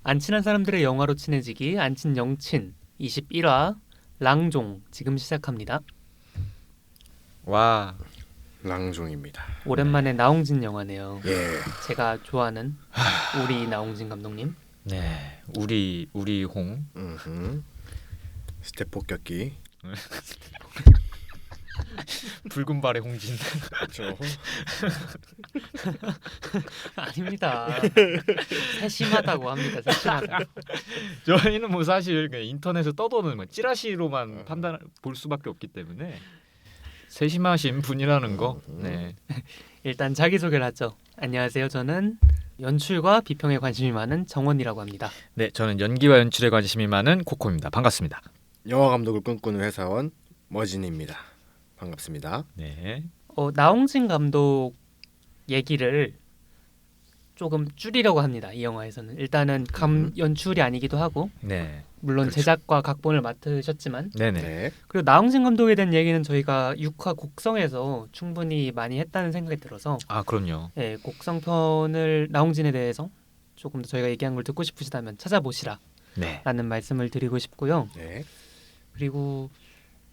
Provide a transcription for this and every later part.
안 친한 사람들의 영화로 친해지기 안친 영친 21화 랑종 지금 시작합니다. 와, 랑종입니다. 오랜만에 나홍진 영화네요. 예. 제가 좋아하는 우리 나홍진 감독님. 네, 우리 홍. 스텝 폭격기. 붉은 발의 홍진. 그렇죠. 아닙니다. 세심하다고 합니다. 세심하다. 저희는 뭐 사실 그냥 인터넷에 떠도는 뭐 찌라시로만 판단 볼 수밖에 없기 때문에 세심하신 분이라는 거. 네. 일단 자기소개를 하죠. 안녕하세요. 저는 연출과 비평에 관심이 많은 정원이라고 합니다. 네, 저는 연기와 연출에 관심이 많은 코코입니다. 반갑습니다. 영화 감독을 꿈꾸는 회사원 머진입니다. 반갑습니다. 네. 나홍진 감독 얘기를 조금 줄이려고 합니다. 이 영화에서는 일단은 연출이 아니기도 하고 네. 물론 그렇죠. 제작과 각본을 맡으셨지만 네네. 네. 그리고 나홍진 감독에 대한 얘기는 저희가 6화 곡성에서 충분히 많이 했다는 생각이 들어서 아, 그럼요. 예, 곡성편을 나홍진에 대해서 조금 더 저희가 얘기한 걸 듣고 싶으시다면 찾아보시라라는 네. 말씀을 드리고 싶고요. 네. 그리고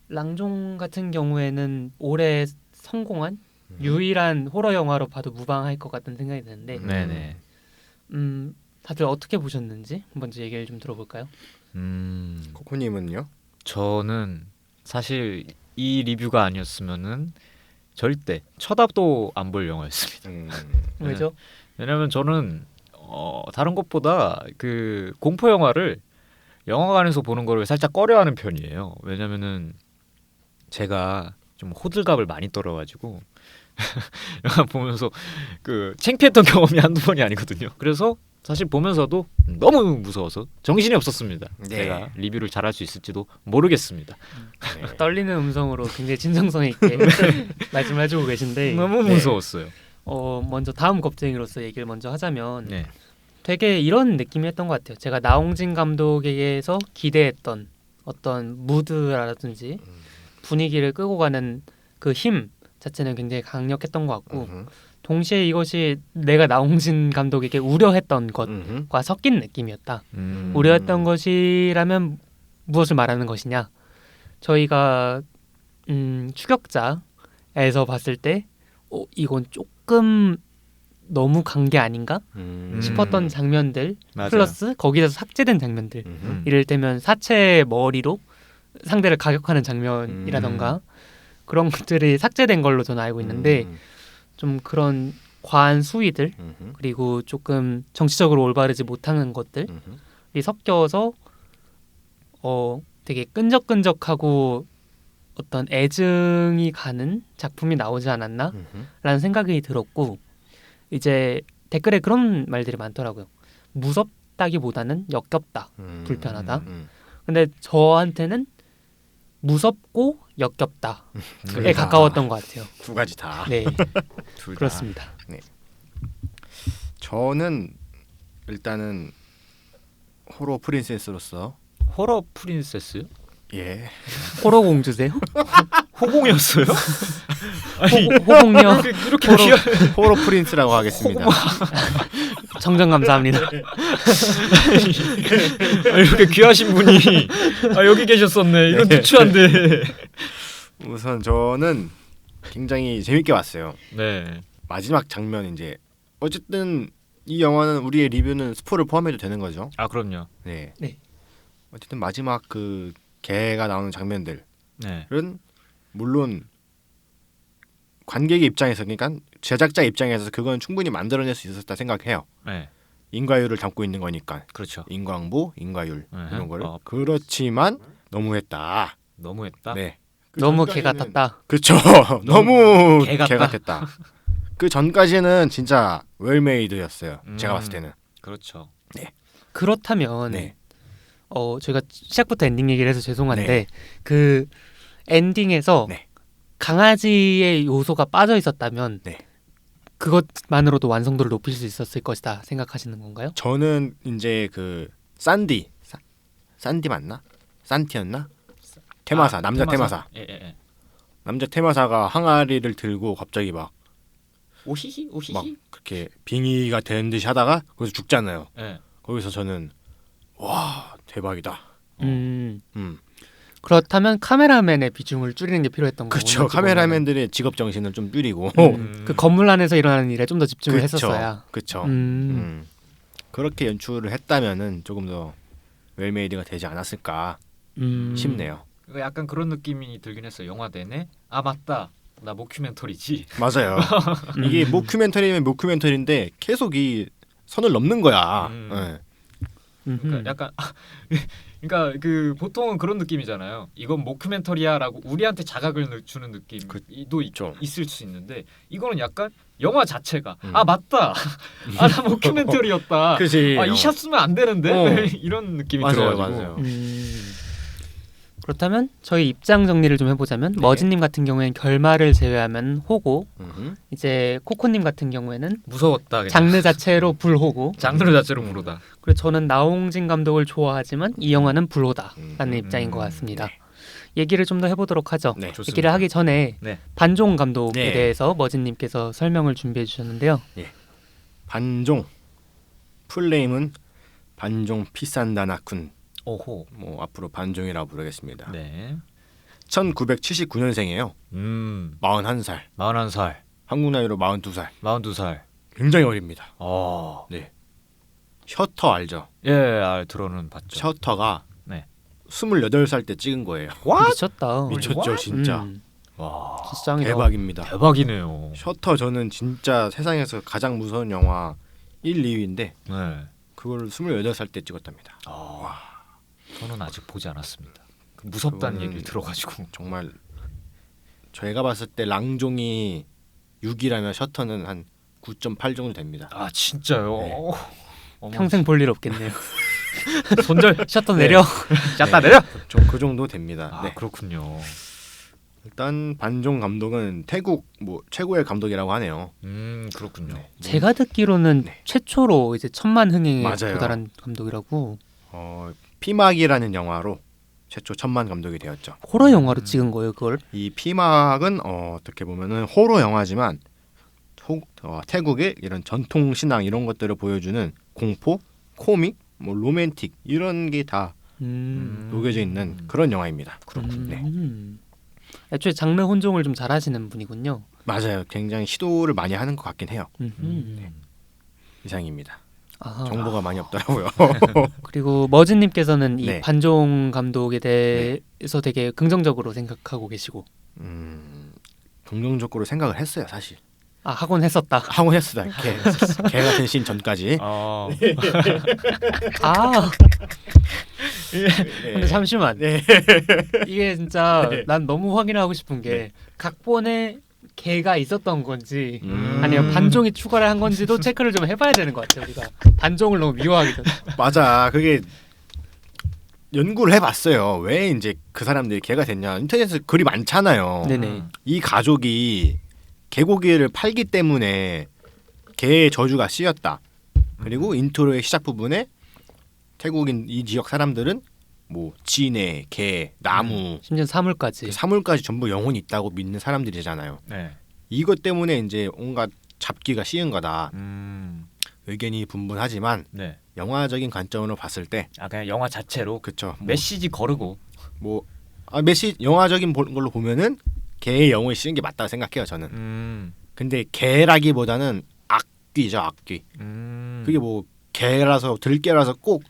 랑종 같은 경우에는 올해 성공한 유일한 호러 영화로 봐도 무방할 것 같다는 생각이 드는데 네네. 다들 어떻게 보셨는지 먼저 얘기를 좀 들어볼까요? 코코님은요? 저는 사실 이 리뷰가 아니었으면은 절대 쳐다도 안 볼 영화였습니다. 왜죠? 왜냐면 저는 다른 것보다 그 공포 영화를 영화관에서 보는 거를 살짝 꺼려하는 편이에요. 왜냐면은 제가 좀 호들갑을 많이 떨어가지고 영화 보면서 그 창피했던 경험이 한두 번이 아니거든요. 그래서 사실 보면서도 너무 무서워서 정신이 없었습니다. 네. 제가 리뷰를 잘할 수 있을지도 모르겠습니다. 네. 떨리는 음성으로 굉장히 진정성 있게 말씀을 해주고 계신데 너무 무서웠어요. 먼저 다음 겁쟁이로서 얘기를 먼저 하자면 네. 되게 이런 느낌이었던 것 같아요. 제가 나홍진 감독에게서 기대했던 어떤 무드라든지 분위기를 끌고 가는 그 힘 자체는 굉장히 강력했던 것 같고 동시에 이것이 내가 나홍진 감독에게 우려했던 것과 섞인 느낌이었다. 우려했던 것이라면 무엇을 말하는 것이냐? 저희가 추격자에서 봤을 때 이건 조금 너무 간 게 아닌가 싶었던 장면들 맞아요. 플러스 거기서 삭제된 장면들 이를테면 사체 머리로 상대를 가격하는 장면이라던가 그런 것들이 삭제된 걸로 저는 알고 있는데 좀 그런 과한 수위들 그리고 조금 정치적으로 올바르지 못한 것들이 섞여서 되게 끈적끈적하고 어떤 애증이 가는 작품이 나오지 않았나라는 생각이 들었고 이제 댓글에 그런 말들이 많더라고요. 무섭다기보다는 역겹다, 불편하다. 근데 저한테는 무섭고 역겹다에 가까웠던 것 같아요. 두 가지 다. 네, 둘 다. 그렇습니다. 저는 일단은 호러 프린세스로서 호러 프린세스요? 예. 호러 공주세요? 호공이었어요? 호공녀 이렇게 귀한 호러 프린스라고 하겠습니다. 정정 감사합니다. 이렇게 귀하신 분이 여기 계셨었네. 이건 누추한데. 우선 저는 굉장히 재밌게 봤어요. 네. 마지막 장면 이제 어쨌든 이 영화는 우리의 리뷰는 스포를 포함해도 되는 거죠. 아, 그럼요. 네. 네. 어쨌든 마지막 그 개가 나오는 장면들은 네. 물론 관객의 입장에서 그러니까 제작자 입장에서 그건 충분히 만들어낼 수 있었다 생각해요. 네. 인과율을 담고 있는 거니까. 그렇죠. 인광보, 인과율 이런 거를. 어. 그렇지만 너무했다. 너무했다. 네. 그 너무 개 전까지는- 같았다. 그렇죠. 너무 개 같다. 개 같았다. 그 전까지는 진짜 웰메이드였어요. 제가 봤을 때는. 그렇죠. 그렇다면 네. 저희가 시작부터 엔딩 얘기를 해서 죄송한데 네. 그 엔딩에서 네. 강아지의 요소가 빠져 있었다면 네. 그것만으로도 완성도를 높일 수 있었을 것이다 생각하시는 건가요? 저는 이제 그 산디 맞나? 산티였나? 테마사 남자 테마사. 예. 남자 테마사가 항아리를 들고 갑자기 막 오히히. 그렇게 빙의가 되는 듯이 하다가 거기서 죽잖아요. 예. 거기서 저는 와 대박이다. 음. 음. 그렇다면 카메라맨의 비중을 줄이는 게 필요했던 거군요. 그렇죠. 어떻게 카메라맨들의 직업 정신을 좀 줄이고. 그 건물 안에서 일어나는 일에 좀 더 집중을 했었어야. 그렇죠. 음. 그렇게 연출을 했다면은 조금 더 웰메이드가 되지 않았을까 싶네요. 약간 그런 느낌이 들긴 했어요. 영화 내내 아 맞다 나 모큐멘터리지. 맞아요. 이게 모큐멘터리면 모큐멘터리인데 계속 이 선을 넘는 거야. 네. 그러니까 약간 그러니까 그 보통은 그런 느낌이잖아요. 이건 모큐멘터리야라고 우리한테 자각을 주는 느낌도 있죠. 있을 수 있는데 이거는 약간 영화 자체가 아 맞다 아 나 모큐멘터리였다. 그렇지. 아 이 샷 쓰면 안 되는데 이런 느낌이 맞아요, 들어가지고. 맞아요. 그렇다면 저희 입장 정리를 좀 해보자면 네. 머진님 같은 경우에는 결말을 제외하면 호고, 음흠. 이제 코코님 같은 경우에는 무서웠다. 그냥. 장르 자체로 불호고, 장르 자체로 무르다. 그리고 저는 나홍진 감독을 좋아하지만 이 영화는 불호다라는 입장인 것 네. 같습니다. 얘기를 좀 더 해보도록 하죠. 네. 좋습니다. 얘기를 하기 전에 네. 반종 감독에 네. 대해서 머진님께서 설명을 준비해 주셨는데요. 반종 풀네임은 반종 피산다나쿤. 오호. 뭐 앞으로 반종이라고 부르겠습니다. 네. 1979년생이에요. 41살. 41살. 한국 나이로 42살. 42살. 굉장히 어립니다. 어. 셔터 알죠? 예, 들어는 봤죠. 셔터가 네. 28살 때 찍은 거예요. 미쳤다. 미쳤죠, 진짜. 와. 진짜 짱이다. 대박입니다. 대박이네요. 셔터 저는 진짜 세상에서 가장 무서운 영화 1, 2위인데 네. 그걸 28살 때 찍었답니다. 저는 아직 보지 않았습니다. 무섭다는 그거는- 얘기를 들어가지고. 정말 저희가 봤을 때 랑종이 6이라면 셔터는 한 9.8 정도 됩니다. 아 진짜요? 네. 어머, 평생 볼 일 없겠네요. 손절 셔터 내려. 짰다 내려. 좀 그 정도 됩니다. 아 네. 그렇군요. 일단 반종 감독은 태국 뭐 최고의 감독이라고 하네요. 그렇군요. 제가 듣기로는 네. 최초로 이제 1000만 흥행에 맞아요. 도달한 감독이라고. 피막이라는 영화로 최초 1000만 감독이 되었죠. 호러 영화로 찍은 거예요, 그걸. 이 피막은 어떻게 보면은 호러 영화지만 태국의 이런 전통 신앙 이런 것들을 보여주는 공포, 코믹, 뭐 로맨틱 이런 게 다 녹여져 있는 그런 영화입니다. 네. 애초에 장르 혼종을 좀 잘하시는 분이군요. 맞아요. 굉장히 시도를 많이 하는 것 같긴 해요. 이상입니다. 아하. 정보가 많이 없더라고요. 그리고 머진님께서는 이 네. 반종 감독에 대해서 되게 긍정적으로 생각하고 계시고. 긍정적으로 생각을 했어요, 사실. 아, 하곤 했었다. 하곤 했어요. 개 같은 씬 전까지. 아, 네. 근데 잠시만. 네. 이게 진짜 네. 난 너무 확인하고 싶은 게 각본에 개가 있었던 건지 음. 아니면 반종이 추가를 한 건지도 체크를 좀 해봐야 되는 것 같아요. 우리가 반종을 너무 미워하기 전에. 맞아. 그게 연구를 해봤어요. 왜 이제 그 사람들이 개가 됐냐. 인터넷에 글이 많잖아요. 네네. 이 가족이 개고기를 팔기 때문에 개의 저주가 씌었다. 그리고 인트로의 시작 부분에 태국인 이 지역 사람들은 뭐 진해, 개, 나무, 심지어 사물까지. 사물까지 전부 영혼이 있다고 믿는 사람들이잖아요. 네. 이것 때문에 이제 온갖 잡기가 씌은 거다. 음. 의견이 분분하지만 네. 영화적인 관점으로 봤을 때 아 그냥 영화 자체로 그쵸. 메시지 거르고. 메시 영화적인 걸로 보면은 개의 영혼을 씌운 게 맞다고 생각해요. 저는. 근데 개라기보다는 악귀죠. 악귀. 그게 뭐 개라서 들개라서 꼭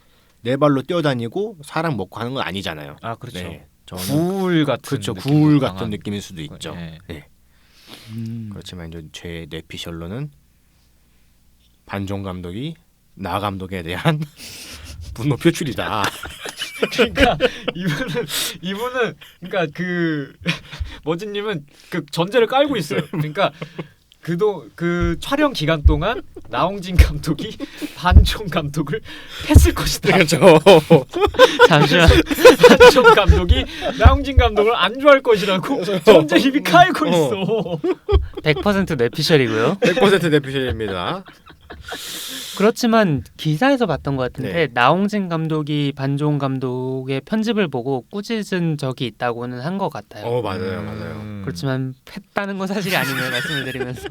네 발로 뛰어다니고 사람 먹고 하는 건 아니잖아요. 아 그렇죠. 네, 저는 구울 같은 그렇죠. 느낌이 구울 같은 강한- 느낌일 수도 있죠. 네. 네. 그렇지만 이제 제 뇌피셜로는 반종 감독이 나 감독에 대한 분노 표출이다. 그러니까 이분은 그러니까 그 머진님은 그 전제를 깔고 있어요. 그러니까 그 촬영 기간 동안 나홍진 감독이 반종 감독을 했을 것이다. 그렇죠. 잠시만. 반종 감독이 나홍진 감독을 안 좋아할 것이라고 전제 입이 깔고 있어. 100% 뇌피셜이고요. 100% 뇌피셜입니다. 그렇지만 기사에서 봤던 것 같은데 네. 나홍진 감독이 반종 감독의 편집을 보고 꾸짖은 적이 있다고는 한 것 같아요. 맞아요. 그렇지만 했다는 건 사실이 아니네요. 말씀을 드리면서.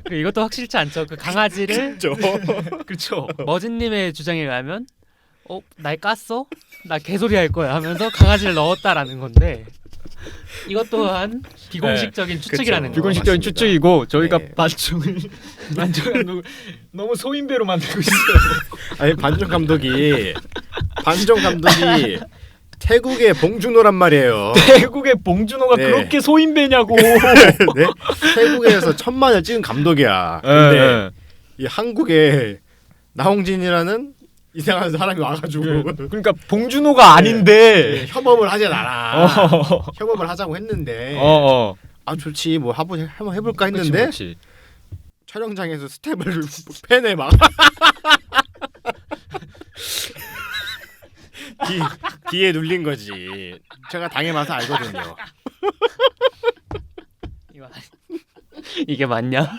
그리고 이것도 확실치 않죠. 그 강아지를 그렇죠. 그렇죠. 머진님의 주장에 의하면 날 깠어? 나 개소리 할 거야 하면서 강아지를 넣었다라는 건데 이것 또한 비공식적인 추측이라는 거. 비공식적인 맞습니다. 추측이고 저희가 네. 반종을 반종 감독을 너무 소인배로 만들고 있어요. 아니 반종 감독이 태국의 봉준호란 말이에요. 태국의 봉준호가 네. 그렇게 소인배냐고. 네? 태국에서 1000만을 찍은 감독이야. 근데 네. 이 한국에 나홍진이라는 이상한 사람이 와가지고 그러니까 봉준호가 아닌데. 협업을 하지 않아. 어. 협업을 하자고 했는데 어. 아 좋지 뭐 한번 해볼까 그치, 했는데 그치. 촬영장에서 스텝을 펜에 막 귀에 눌린 거지. 제가 당해봐서 알거든요. 이게 맞냐?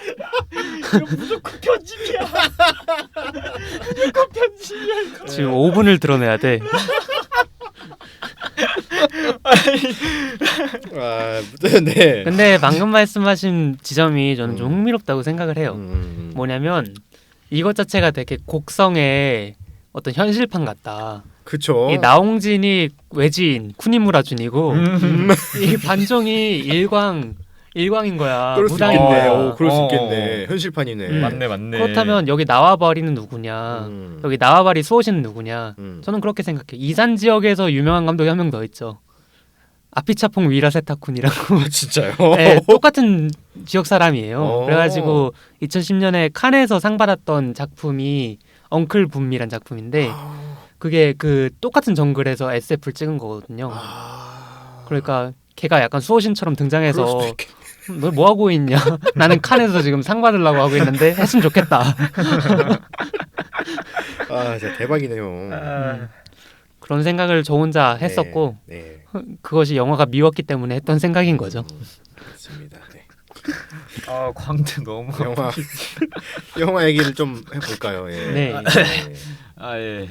무조건 편집이야. 무조건 편집이야. 이거. 지금 5분을 드러내야 돼. 아, 네. 근데 방금 말씀하신 지점이 저는 좀 흥미롭다고 생각을 해요. 음. 뭐냐면 이것 자체가 되게 곡성의 어떤 현실판 같다. 그쵸. 이 나홍진이 외지인 쿠니무라 준이고 이 반종이 일광인 거야. 그럴 수 무당인 있겠네. 거야. 그럴 수 어. 있겠네. 현실판이네. 맞네. 그렇다면 여기 나와버리는 누구냐? 여기 나와바리 수호신은 누구냐? 저는 그렇게 생각해요. 이산 지역에서 유명한 감독이 한 명 더 있죠. 아피차퐁 위라세타쿤이라고. 진짜요? 네, 똑같은 지역 사람이에요. 오. 그래가지고 2010년에 칸에서 상 받았던 작품이 엉클 붐이란 작품인데 그게 그 똑같은 정글에서 SF를 찍은 거거든요. 그러니까 걔가 약간 수호신처럼 등장해서 너 뭐 하고 있냐? 나는 칸에서 지금 상 받으려고 하고 있는데 했으면 좋겠다. 아, 진짜 대박이네요. 그런 생각을 저 혼자 했었고 네. 그것이 영화가 미웠기 때문에 했던 생각인 거죠. 맞습니다. 네. 아 광대 너무. 영화 얘기를 좀 해볼까요? 예. 네. 아 예.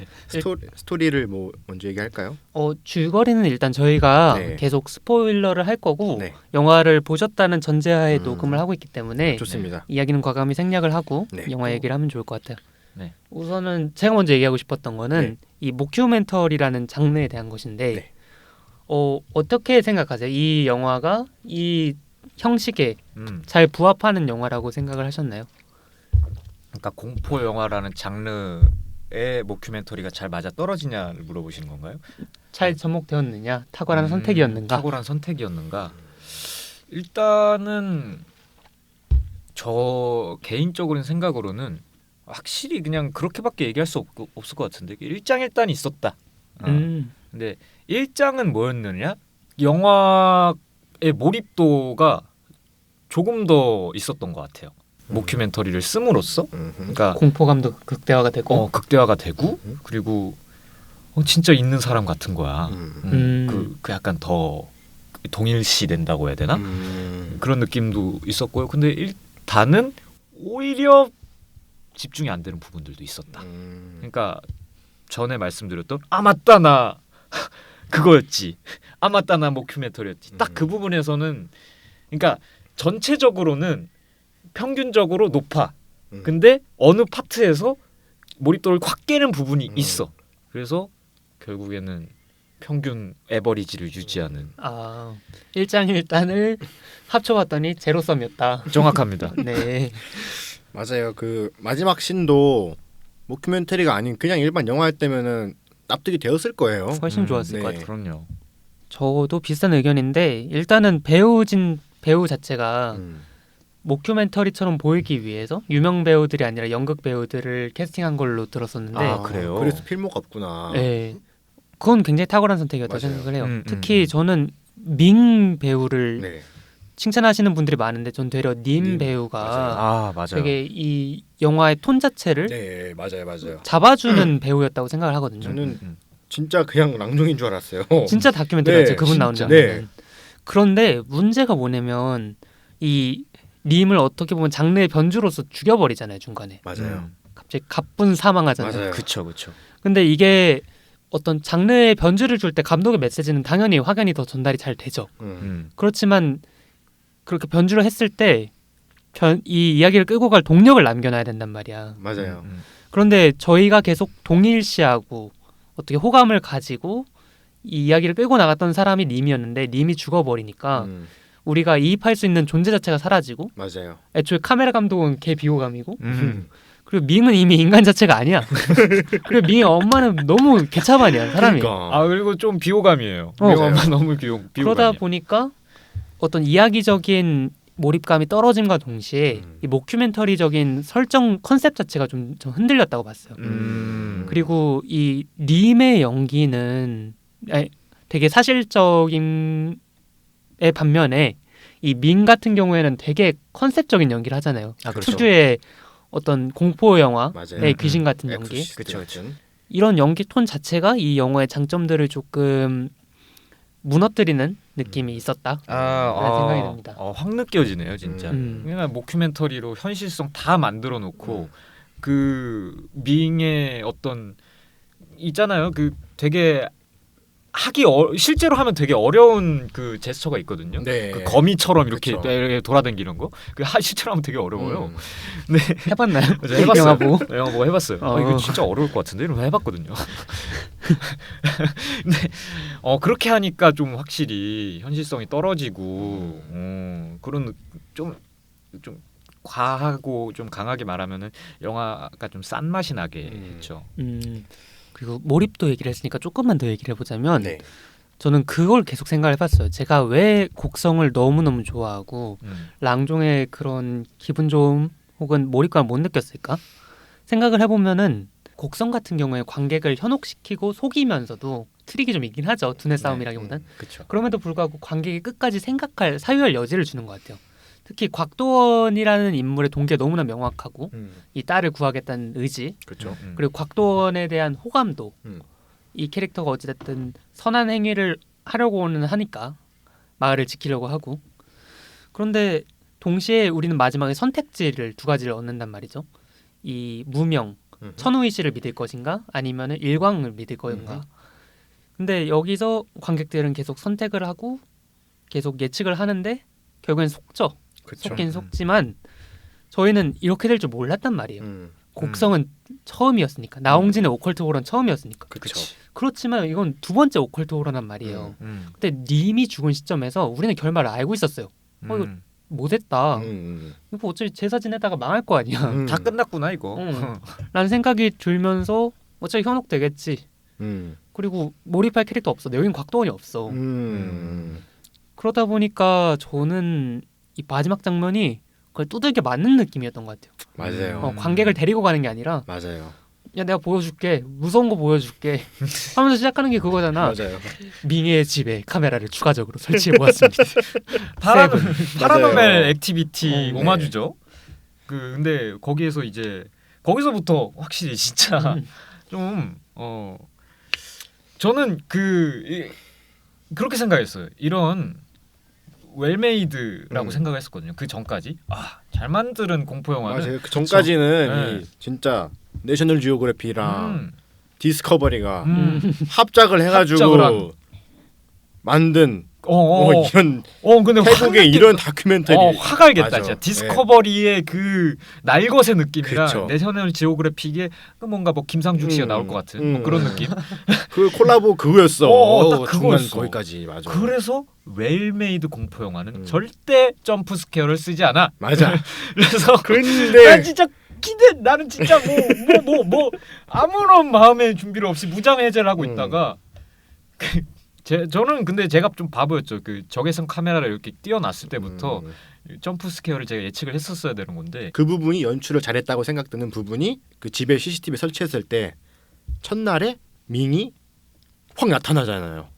스토리를 뭐 먼저 얘기할까요? 줄거리는 일단 저희가 네. 계속 스포일러를 할 거고 네. 영화를 보셨다는 전제하에 녹음을 하고 있기 때문에 좋습니다. 이야기는 과감히 생략을 하고 네. 영화 얘기를 하면 좋을 것 같아요. 네. 우선은 제가 먼저 얘기하고 싶었던 거는 네. 이 모큐멘터리라는 장르에 대한 것인데 네. 어떻게 생각하세요? 이 영화가 이 형식에 음. 잘 부합하는 영화라고 생각을 하셨나요? 그러니까 공포 영화라는 장르의 모큐멘터리가 잘 맞아 떨어지냐를 물어보시는 건가요? 잘 접목되었느냐? 탁월한 선택이었는가? 탁월한 선택이었는가? 일단은 저 개인적인 생각으로는 확실히 그냥 그렇게밖에 얘기할 수 없을 것 같은데 일장일단이 있었다. 근데 일장은 뭐였느냐? 영화의 몰입도가 조금 더 있었던 것 같아요. 모큐멘터리를 씀으로써, 그러니까 공포감도 극대화가 되고, 극대화가 되고, 그리고 진짜 있는 사람 같은 거야. 그 약간 더 동일시 된다고 해야 되나? 그런 느낌도 있었고요. 근데 일단은 오히려 집중이 안 되는 부분들도 있었다. 그러니까 전에 말씀드렸던 아 맞다 나 그거였지. 아 맞다 나 모큐멘터리였지. 딱 그 부분에서는 그러니까 전체적으로는 평균적으로 높아. 근데 어느 파트에서 몰입도를 확 깨는 부분이 있어. 그래서 결국에는 평균 에버리지를 유지하는. 일장일단을 합쳐봤더니 제로섬이었다. 정확합니다. 네. 맞아요. 그 마지막 씬도 모큐멘터리가 아닌 그냥 일반 영화였다면은 납득이 되었을 거예요. 훨씬 좋았을 네. 것 같아요. 그럼요. 저도 비슷한 의견인데 일단은 배우 자체가 모큐멘터리처럼 보이기 위해서 유명 배우들이 아니라 연극 배우들을 캐스팅한 걸로 들었었는데 아, 그래요? 그래서 필모가 없구나. 네. 그건 굉장히 탁월한 선택이었다고 맞아요. 생각을 해요. 특히 저는 밍 배우를 네. 칭찬하시는 분들이 많은데 전 되려 님 배우가 맞아요. 되게 이 영화의 톤 자체를 네, 맞아요. 잡아주는 배우였다고 생각을 하거든요. 저는 진짜 그냥 랑종인 줄 알았어요. 진짜 다큐멘터리였죠. 네, 그분 나온 진짜. 장면은. 네. 그런데 문제가 뭐냐면 이 님을 어떻게 보면 장르의 변주로서 죽여버리잖아요. 중간에. 맞아요. 갑자기 가뿐 사망하잖아요. 맞아요. 그쵸. 근데 이게 어떤 장르의 변주를 줄 때 감독의 메시지는 당연히 확연히 더 전달이 잘 되죠. 그렇지만 그렇게 변주를 했을 때 이 이야기를 끌고 갈 동력을 남겨놔야 된단 말이야. 맞아요. 그런데 저희가 계속 동일시하고 어떻게 호감을 가지고 이 이야기를 끌고 나갔던 사람이 님이었는데 님이 죽어버리니까 우리가 이입할 수 있는 존재 자체가 사라지고 맞아요. 애초에 카메라 감독은 걔 비호감이고 그리고 밍은 이미 인간 자체가 아니야. 그리고 밍의 엄마는 너무 개차반이야 사람이. 그러니까. 아 그리고 좀 비호감이에요. 어. 비호감 너무 비호감이야. 그러다 보니까 어떤 이야기적인 몰입감이 떨어짐과 동시에 이 모큐멘터리적인 설정 컨셉 자체가 좀 흔들렸다고 봤어요. 그리고 이 림의 연기는 되게 사실적인 의 반면에 이 민 같은 경우에는 되게 컨셉적인 연기를 하잖아요. 아, 그렇죠. 특유의 어떤 공포 영화의 맞아요. 귀신 같은 연기. 그렇죠. 이런 연기 톤 자체가 이 영화의 장점들을 조금 무너뜨리는 느낌이 있었다. 라는 생각이 듭니다. 확 느껴지네요, 진짜. 그냥 모큐멘터리로 현실성 다 만들어 놓고 그 밍의 어떤 있잖아요. 그 되게 실제로 하면 되게 어려운 그 제스처가 있거든요. 네. 그 거미처럼 이렇게 그쵸. 돌아다니는 거. 그 실제로 하면 되게 어려워요. 네. 해봤나요? 해봤어요. 영화 보고? 영화 보고 해봤어요. 이거 진짜 어려울 것 같은데 이러면 해봤거든요. 근데 그렇게 하니까 좀 확실히 현실성이 떨어지고 그런 좀 과하고 좀 강하게 말하면은 영화가 좀 싼 맛이 나게 했죠. 그리고 몰입도 얘기를 했으니까 조금만 더 얘기를 해보자면 네. 저는 그걸 계속 생각을 해봤어요. 제가 왜 곡성을 너무너무 좋아하고 랑종의 그런 기분 좋음 혹은 몰입감을 못 느꼈을까? 생각을 해보면은 곡성 같은 경우에 관객을 현혹시키고 속이면서도 트릭이 좀 있긴 하죠. 두뇌 싸움이라기보단. 그렇죠. 그럼에도 불구하고 관객이 끝까지 생각할 사유할 여지를 주는 것 같아요. 특히 곽도원이라는 인물의 동기가 너무나 명확하고 이 딸을 구하겠다는 의지 그렇죠. 그리고 곽도원에 대한 호감도 음. 이 캐릭터가 어찌됐든 선한 행위를 하려고는 하니까 마을을 지키려고 하고 그런데 동시에 우리는 마지막에 선택지를 두 가지를 얻는단 말이죠. 이 무명 천우희 씨를 믿을 것인가 아니면 일광을 믿을 것인가. 근데 여기서 관객들은 계속 선택을 하고 계속 예측을 하는데 결국엔 속죠. 그쵸. 속긴 속지만 저희는 이렇게 될 줄 몰랐단 말이에요. 곡성은 처음이었으니까 나홍진의 오컬트 호러는 처음이었으니까. 그렇죠. 그렇지만 이건 두 번째 오컬트 호러란 말이에요. 근데 님이 죽은 시점에서 우리는 결말을 알고 있었어요. 이거 못했다. 이거 어차피 제사 지내다가 망할 거 아니야. 다 끝났구나 이거. 라는 생각이 들면서 어차피 현혹되겠지. 그리고 몰입할 캐릭터 없어. 여긴 곽도원이 없어. 그러다 보니까 저는 이 마지막 장면이 그걸 두들겨 맞는 느낌이었던 것 같아요. 맞아요. 관객을 데리고 가는 게 아니라 맞아요. 야 내가 보여줄게 무서운 거 보여줄게 하면서 시작하는 게 그거잖아. 맞아요. 밍의 집에 카메라를 추가적으로 설치해 보았습니다. 파라노멜 액티비티 네. 오마주죠. 근데 거기에서 이제 거기서부터 확실히 진짜 좀 저는 그렇게 생각했어요. 이런 웰메이드라고 생각했었거든요. 그 전까지 잘 만드는 공포 영화는 맞아요. 그 전까지는 네. 이 진짜 내셔널 지오그래피랑 디스커버리가 합작을 해가지고 합작을 만든 이런 근데 태국의 이런 다큐멘터리 확 알겠다. 맞아. 진짜 디스커버리의 그 날것의 느낌이랑 그쵸. 내셔널 지오그래픽의 그 뭔가 뭐 김상중 씨가 나올 것 같은 뭐 그런 느낌. 그 콜라보 그거였어. 딱 중간 그거였어. 거기까지 맞아. 그래서 웰메이드 공포 영화는 절대 점프 스케어를 쓰지 않아. 맞아. 그래서 근데 난 진짜 나는 진짜 뭐 아무런 마음의 준비를 없이 무장 해제를 하고 있다가 저는 근데 제가 좀 바보였죠. 그 적외선 카메라를 이렇게 띄워놨을 때부터 점프 스케어를 제가 예측을 했었어야 되는 건데 그 부분이 연출을 잘했다고 생각되는 부분이 그 집에 CCTV 설치했을 때 첫날에 밍이 확 나타나잖아요.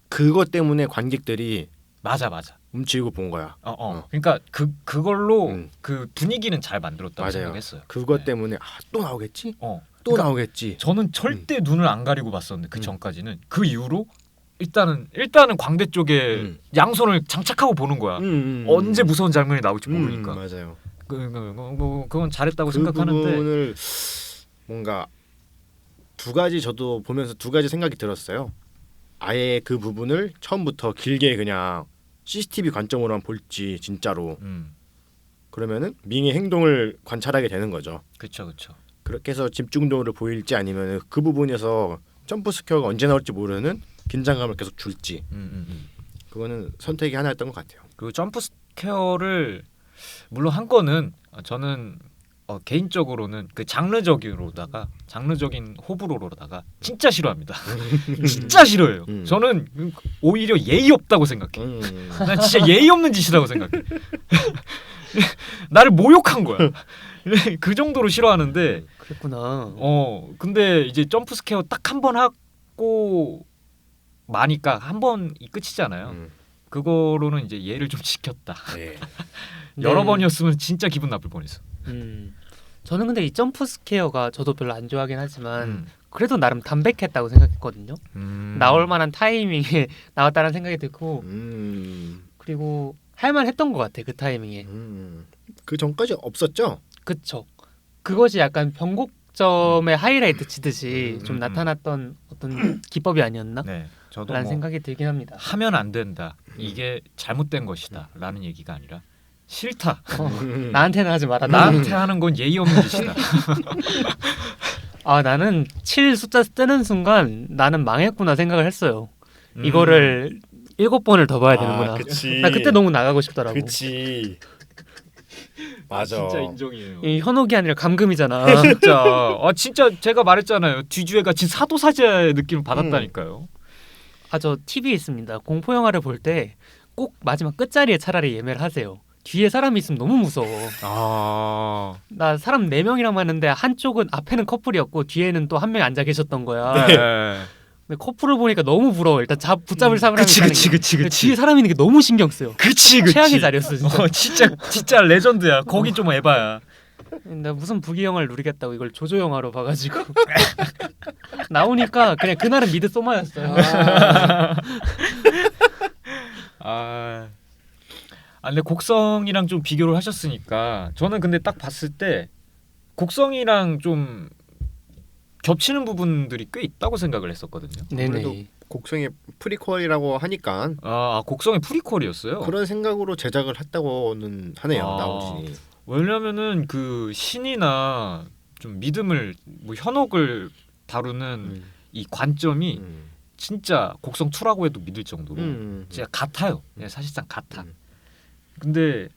그것 때문에 관객들이 맞아. 움츠리고 본 거야. 그러니까 그걸로 그 분위기는 잘 만들었다고 맞아요. 생각했어요. 그것 네. 때문에 또 나오겠지? 또 그러니까 나오겠지. 저는 절대 눈을 안 가리고 봤었는데 그 전까지는 그 이후로 일단은 광대 쪽에 양손을 장착하고 보는 거야. 언제 무서운 장면이 나올지 모르니까. 맞아요. 그건 잘했다고 그 생각하는데 부분을 뭔가 두 가지 저도 보면서 두 가지 생각이 들었어요. 아예 그 부분을 처음부터 길게 그냥 CCTV 관점으로만 볼지 진짜로 그러면은 밍의 행동을 관찰하게 되는 거죠. 그렇죠. 그렇게 해서 집중도를 보일지 아니면 그 부분에서 점프 스퀘어가 언제 나올지 모르는 긴장감을 계속 줄지 그거는 선택이 하나였던 것 같아요. 그 점프 스퀘어를 물론 한 거는 저는 개인적으로는 그 장르적인 호불호로다가 진짜 싫어합니다. 진짜 싫어해요. 저는 오히려 예의 없다고 생각해. 난 진짜 예의 없는 짓이라고 생각해. 나를 모욕한 거야. 그 정도로 싫어하는데 그랬구나. 근데 이제 점프 스퀘어 딱 한 번 하고 마니까 한 번이 끝이잖아요. 그거로는 이제 예를 좀 지켰다. 네. 여러 네. 번이었으면 진짜 기분 나쁠 뻔했어. 저는 근데 이 점프 스퀘어가 저도 별로 안 좋아하긴 하지만 그래도 나름 담백했다고 생각했거든요. 나올 만한 타이밍에 나왔다는 생각이 들고 그리고 할만했던 것 같아 그 타이밍에. 그 전까지 없었죠? 그쵸. 그것이 약간 변곡점의 하이라이트 치듯이 좀 나타났던 어떤 기법이 아니었나? 네, 저도 라는 생각이 들긴 합니다. 하면 안 된다. 이게 잘못된 것이다라는 얘기가 아니라 싫다. 나한테는 하지 마라. 나한테 하는 건 예의 없는 짓이다. 나는 7 숫자 뜨는 순간 나는 망했구나 생각을 했어요. 이거를 7번을 더 봐야 되는구나. 그치. 나 그때 너무 나가고 싶더라고. 그치. 맞아. 진짜 인정이에요. 이 현혹이 아니라 감금이잖아. 진짜 제가 말했잖아요. 뒤주애가 진 사도사자의 느낌을 받았다니까요. 저 팁이 있습니다. 공포 영화를 볼 때 꼭 마지막 끝자리에 차라리 예매를 하세요. 뒤에 사람이 있으면 너무 무서워. 나 사람 4명이랑 봤는데 한쪽은 앞에는 커플이었고 뒤에는 또 한 명이 앉아 계셨던 거야. 네. 근데 커플을 보니까 너무 부러워. 일단 붙잡을 사람이 그치. 뒤에 사람이 있는 게 너무 신경 쓰여. 그치. 최악의 자리였어 진짜. 진짜 레전드야. 거긴 좀 에바야. 나 무슨 부귀영화를 누리겠다고 이걸 조조 영화로 봐가지고 나오니까 그냥 그날은 미드 소마였어요. 근데 곡성이랑 좀 비교를 하셨으니까 저는 근데 딱 봤을 때 곡성이랑 좀 겹치는 부분들이 꽤 있다고 생각을 했었거든요. 네네. 곡성의 프리퀄이라고 하니까 곡성의 프리퀄이었어요. 그런 생각으로 제작을 했다고는 하네요. 나오진이. 왜냐면은 그 신이나 좀 믿음을 현혹을 다루는 이 관점이 진짜 곡성 2라고 해도 믿을 정도로 진짜 같아요. 사실상 같아. 근데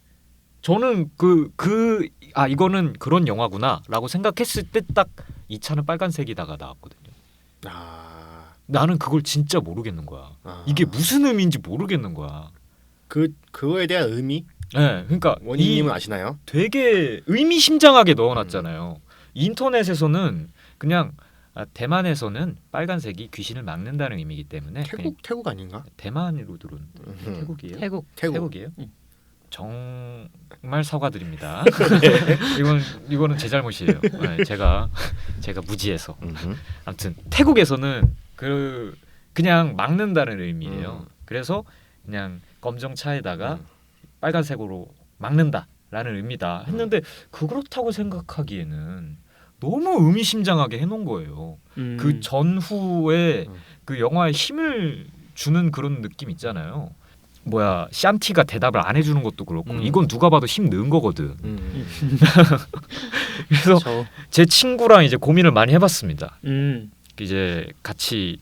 저는 이거는 그런 영화구나라고 생각했을 때 딱 2차는 빨간색이다가 나왔거든요. 나는 그걸 진짜 모르겠는 거야. 이게 무슨 의미인지 모르겠는 거야. 그거에 대한 의미? 네, 그러니까 원희님은 아시나요? 되게 의미심장하게 넣어놨잖아요. 인터넷에서는 그냥 대만에서는 빨간색이 귀신을 막는다는 의미이기 때문에 태국 아닌가? 대만으로 들어온 태국이에요? 태국이에요? 정말 사과드립니다. 이거는 제 잘못이에요. 제가 무지해서. 아무튼 태국에서는 그냥 막는다는 의미예요. 그래서 그냥 검정 차에다가 빨간색으로 막는다라는 의미다 했는데 그렇다고 생각하기에는 너무 의미심장하게 해놓은 거예요. 그 전후에 그 영화에 힘을 주는 그런 느낌 있잖아요. 샨티가 대답을 안 해주는 것도 그렇고 이건 누가 봐도 힘 넣은 거거든. 그래서 제 친구랑 이제 고민을 많이 해봤습니다. 이제 같이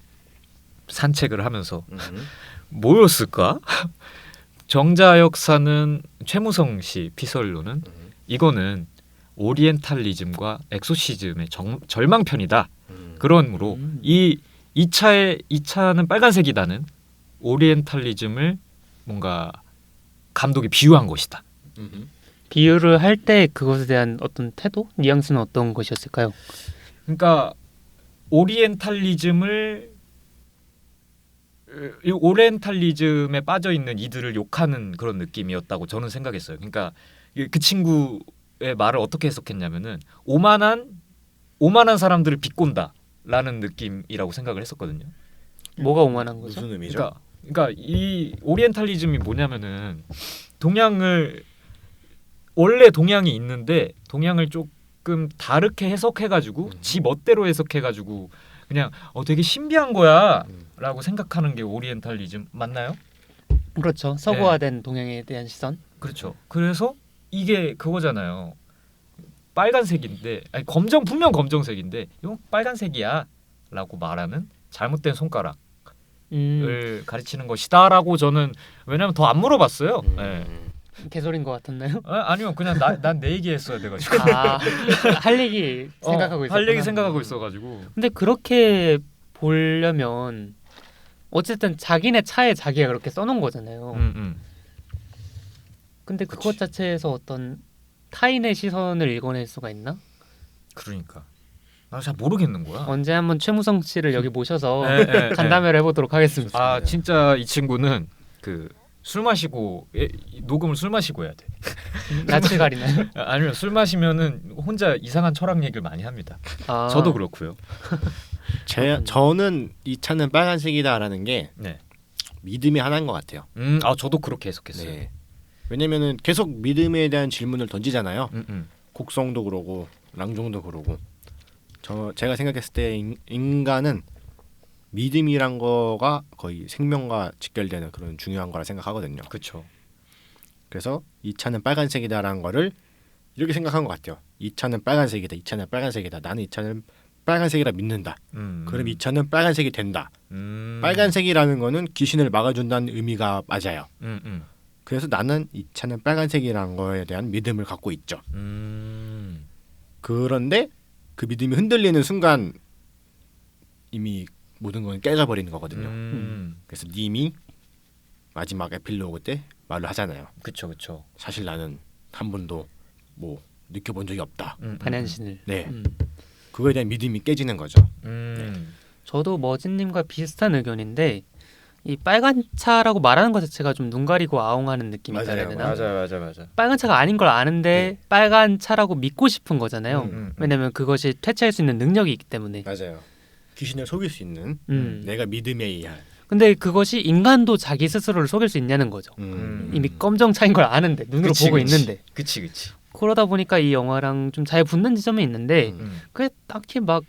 산책을 하면서 뭐였을까? 정자 역사는 최무성 씨 피설로는 이거는 오리엔탈리즘과 엑소시즘의 절망편이다. 그러므로 이 2차는 빨간색이다는 오리엔탈리즘을 뭔가 감독이 비유한 것이다. 비유를 할 때 그것에 대한 어떤 태도, 뉘앙스는 어떤 것이었을까요? 그러니까 오리엔탈리즘에 빠져 있는 이들을 욕하는 그런 느낌이었다고 저는 생각했어요. 그러니까 그 친구의 말을 어떻게 해석했냐면은 오만한 사람들을 비꼰다라는 느낌이라고 생각을 했었거든요. 뭐가 오만한 거죠? 무슨 의미죠? 그러니까 이 오리엔탈리즘이 뭐냐면은 원래 동양이 있는데 동양을 조금 다르게 해석해가지고 지 멋대로 해석해가지고 그냥 되게 신비한 거야라고 생각하는 게 오리엔탈리즘 맞나요? 그렇죠. 서구화된 동양에 대한 시선. 그렇죠. 그래서 이게 그거잖아요. 빨간색인데 아니 검정 분명 검정색인데 이건 빨간색이야라고 말하는 잘못된 손가락을 가르치는 것이다라고 저는 왜냐면 더 안 물어봤어요. 네. 개소리인 것 같았나요? 아니요 그냥 난 내 얘기했어야 돼가지고 할 얘기 생각하고 있었구나. 할 얘기 생각하고 있어가지고 근데 그렇게 보려면 어쨌든 자기네 차에 자기가 그렇게 써놓은 거잖아요. 근데 그것 그치. 자체에서 어떤 타인의 시선을 읽어낼 수가 있나? 그러니까 나 잘 모르겠는 거야. 언제 한번 최무성 씨를 여기 모셔서 네, 네, 네. 간담회를 해보도록 하겠습니다. 아 진짜 이 친구는 그 술 마시고 녹음을 술 마시고 해야 돼. 낯을 가리나요? 아니면 술 마시면은 혼자 이상한 철학 얘기를 많이 합니다. 아, 저도 그렇고요. 저는 이 차는 빨간색이다라는 게 네. 믿음이 하나인 것 같아요. 저도 그렇게 해석했어요. 네. 왜냐면은 계속 믿음에 대한 질문을 던지잖아요. 음. 곡성도 그러고 랑종도 그러고. 제가 생각했을 때 인간은 믿음이란 거가 거의 생명과 직결되는 그런 중요한 거라 생각하거든요. 그렇죠. 그래서 이 차는 빨간색이다라는 거를 이렇게 생각한 것 같아요. 이 차는 빨간색이다. 이 차는 빨간색이다. 나는 이 차는 빨간색이라 믿는다. 그럼 이 차는 빨간색이 된다. 빨간색이라는 거는 귀신을 막아준다는 의미가 맞아요. 그래서 나는 이 차는 빨간색이라는 거에 대한 믿음을 갖고 있죠. 그런데 그 믿음이 흔들리는 순간 이미 모든 건 깨져버리는 거거든요. 그래서 님이 마지막 에필로그 때 말을 하잖아요. 그렇죠. 사실 나는 한 번도 뭐 느껴본 적이 없다. 반현신을. 네, 그거에 대한 믿음이 깨지는 거죠. 저도 머진님과 비슷한 의견인데 이 빨간 차라고 말하는 것 자체가 좀 눈 가리고 아웅하는 느낌이다 해야 되나? 맞아. 빨간 차가 아닌 걸 아는데 네. 빨간 차라고 믿고 싶은 거잖아요. 왜냐면 그것이 퇴치할 수 있는 능력이 있기 때문에. 맞아요. 귀신을 속일 수 있는 내가 믿음에 의한. 근데 그것이 인간도 자기 스스로를 속일 수 있냐는 거죠. 이미 검정 차인 걸 아는데 눈으로 보고 있는데. 그치. 그러다 보니까 이 영화랑 좀 잘 붙는 지점이 있는데 그게 딱히 막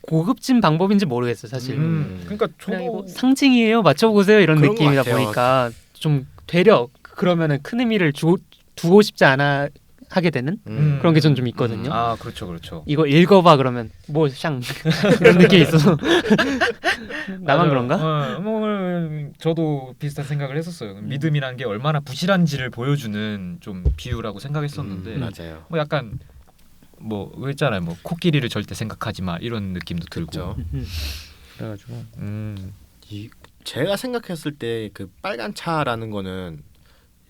고급진 방법인지 모르겠어요 사실. 그러니까 그냥 이거 저도 상징이에요 맞춰보세요 이런 그런 것 느낌이다 같아요. 보니까 좀 되려 그러면은 큰 의미를 두고 싶지 않아 하게 되는 그런 게 전 좀 있거든요. 그렇죠. 이거 읽어봐 그러면 뭐샹 이런 느낌이 있어서 나만 그런가? 뭐 저도 비슷한 생각을 했었어요. 믿음이란 게 얼마나 부실한지를 보여주는 좀 비유라고 생각했었는데 맞아요. 뭐 약간 뭐 있잖아요. 뭐 코끼리를 절대 생각하지 마 이런 느낌도 들고. 그렇죠. 그래가지고 제가 생각했을 때 그 빨간 차라는 거는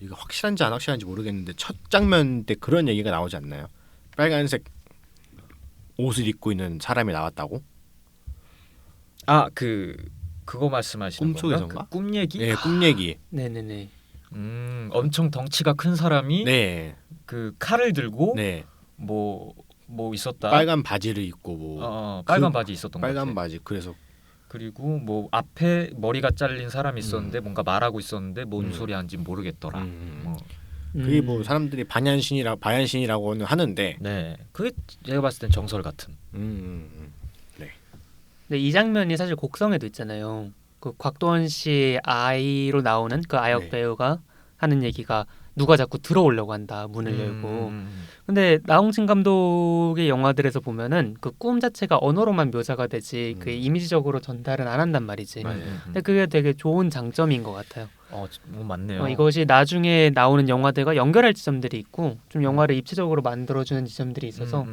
이거 확실한지 안 확실한지 모르겠는데 첫 장면 때 그런 얘기가 나오지 않나요? 빨간색 옷을 입고 있는 사람이 나왔다고? 그거 말씀하시는 꿈속에서인가? 건가? 꿈 얘기? 네, 꿈 얘기. 네네네. 엄청 덩치가 큰 사람이 네, 그 칼을 들고 네. 뭐 있었다. 빨간 바지를 입고 뭐 빨간 바지 있었던 것 같아. 빨간 바지. 그래서 그리고 뭐 앞에 머리가 잘린 사람이 있었는데 뭔가 말하고 있었는데 뭔 소리 하는지 모르겠더라. 뭐. 그게 뭐 사람들이 반야신이라고는 하는데. 네, 그게 제가 봤을 땐 정설 같은. 근데 이 장면이 사실 곡성에도 있잖아요. 그 곽도원 씨의 아이로 나오는 그 아역 네. 배우가 하는 얘기가 누가 자꾸 들어오려고 한다 문을 열고. 근데 나홍진 감독의 영화들에서 보면은 그 꿈 자체가 언어로만 묘사가 되지 그 이미지적으로 전달은 안 한단 말이지. 근데 그게 되게 좋은 장점인 것 같아요. 맞네요. 이것이 나중에 나오는 영화들과 연결할 지점들이 있고 좀 영화를 입체적으로 만들어주는 지점들이 있어서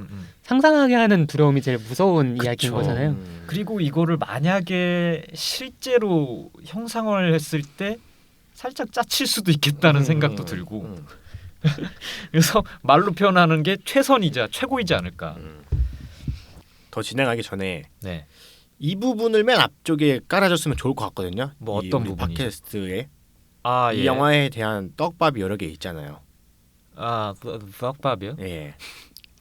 상상하게 하는 두려움이 제일 무서운 이야기인 거잖아요. 그리고 이거를 만약에 실제로 형상화를 했을 때 살짝 짜칠 수도 있겠다는 생각도 들고 그래서 말로 표현하는 게 최선이자 최고이지 않을까. 더 진행하기 전에 네. 이 부분을 맨 앞쪽에 깔아줬으면 좋을 것 같거든요. 뭐 이 어떤 우리 부분이죠? 팟캐스트에 예. 이 영화에 대한 떡밥이 여러 개 있잖아요. 떡밥이요? 예,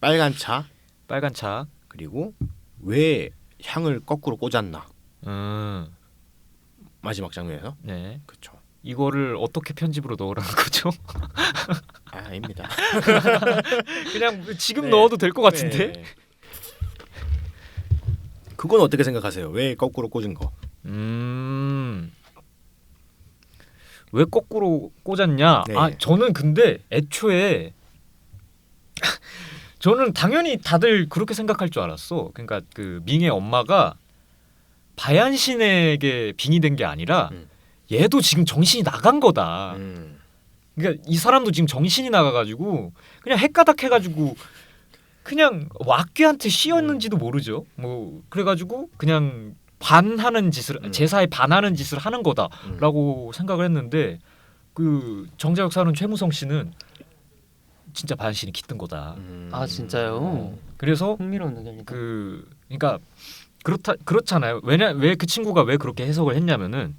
빨간 차 빨간 차. 그리고 왜 향을 거꾸로 꽂았나 마지막 장면에서. 네. 그렇죠. 이거를 어떻게 편집으로 넣으라는 거죠? 아닙니다. 그냥 지금 네. 넣어도 될 것 같은데. 네. 그건 어떻게 생각하세요? 왜 거꾸로 꽂은 거? 왜 거꾸로 꽂았냐? 네. 저는 근데 애초에 저는 당연히 다들 그렇게 생각할 줄 알았어. 그러니까 그 밍의 엄마가 바얀신에게 빙의 된 게 아니라 얘도 지금 정신이 나간 거다. 그러니까 이 사람도 지금 정신이 나가가지고 그냥 헷가닥해가지고 그냥 왁귀한테 씌었는지도 모르죠. 뭐 그래가지고 그냥 반하는 짓을 제사에 반하는 짓을 하는 거다라고 생각을 했는데 그 정자역 사는 최무성 씨는 진짜 바얀신이 깃든 거다. 아 진짜요? 그래서 흥미로운 의견이다. 그러니까 그렇잖아요. 왜 그 친구가 왜 그렇게 해석을 했냐면은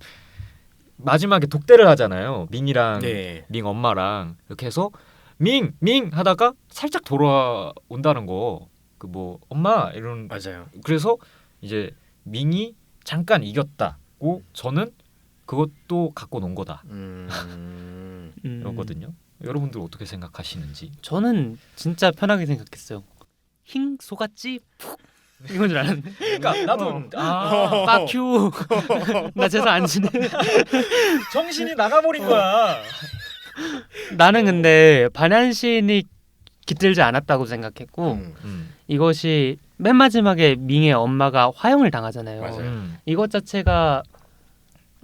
마지막에 독대를 하잖아요. 밍이랑 네. 밍 엄마랑 이렇게 해서 밍 하다가 살짝 돌아온다는 거. 그 뭐 엄마 이런 맞아요. 그래서 이제 밍이 잠깐 이겼다고 저는 그것도 갖고 논 거다. 이러거든요. 여러분들 어떻게 생각하시는지. 저는 진짜 편하게 생각했어요. 힝 속았지 푹 이건 줄 알았는데. 그러니까 나도 빠큐 나 제사 안 지내. 정신이 나가버린 거야. 나는 근데 반얀신이 깃들지 않았다고 생각했고 이것이 맨 마지막에 밍의 엄마가 화형을 당하잖아요. 맞아요. 이것 자체가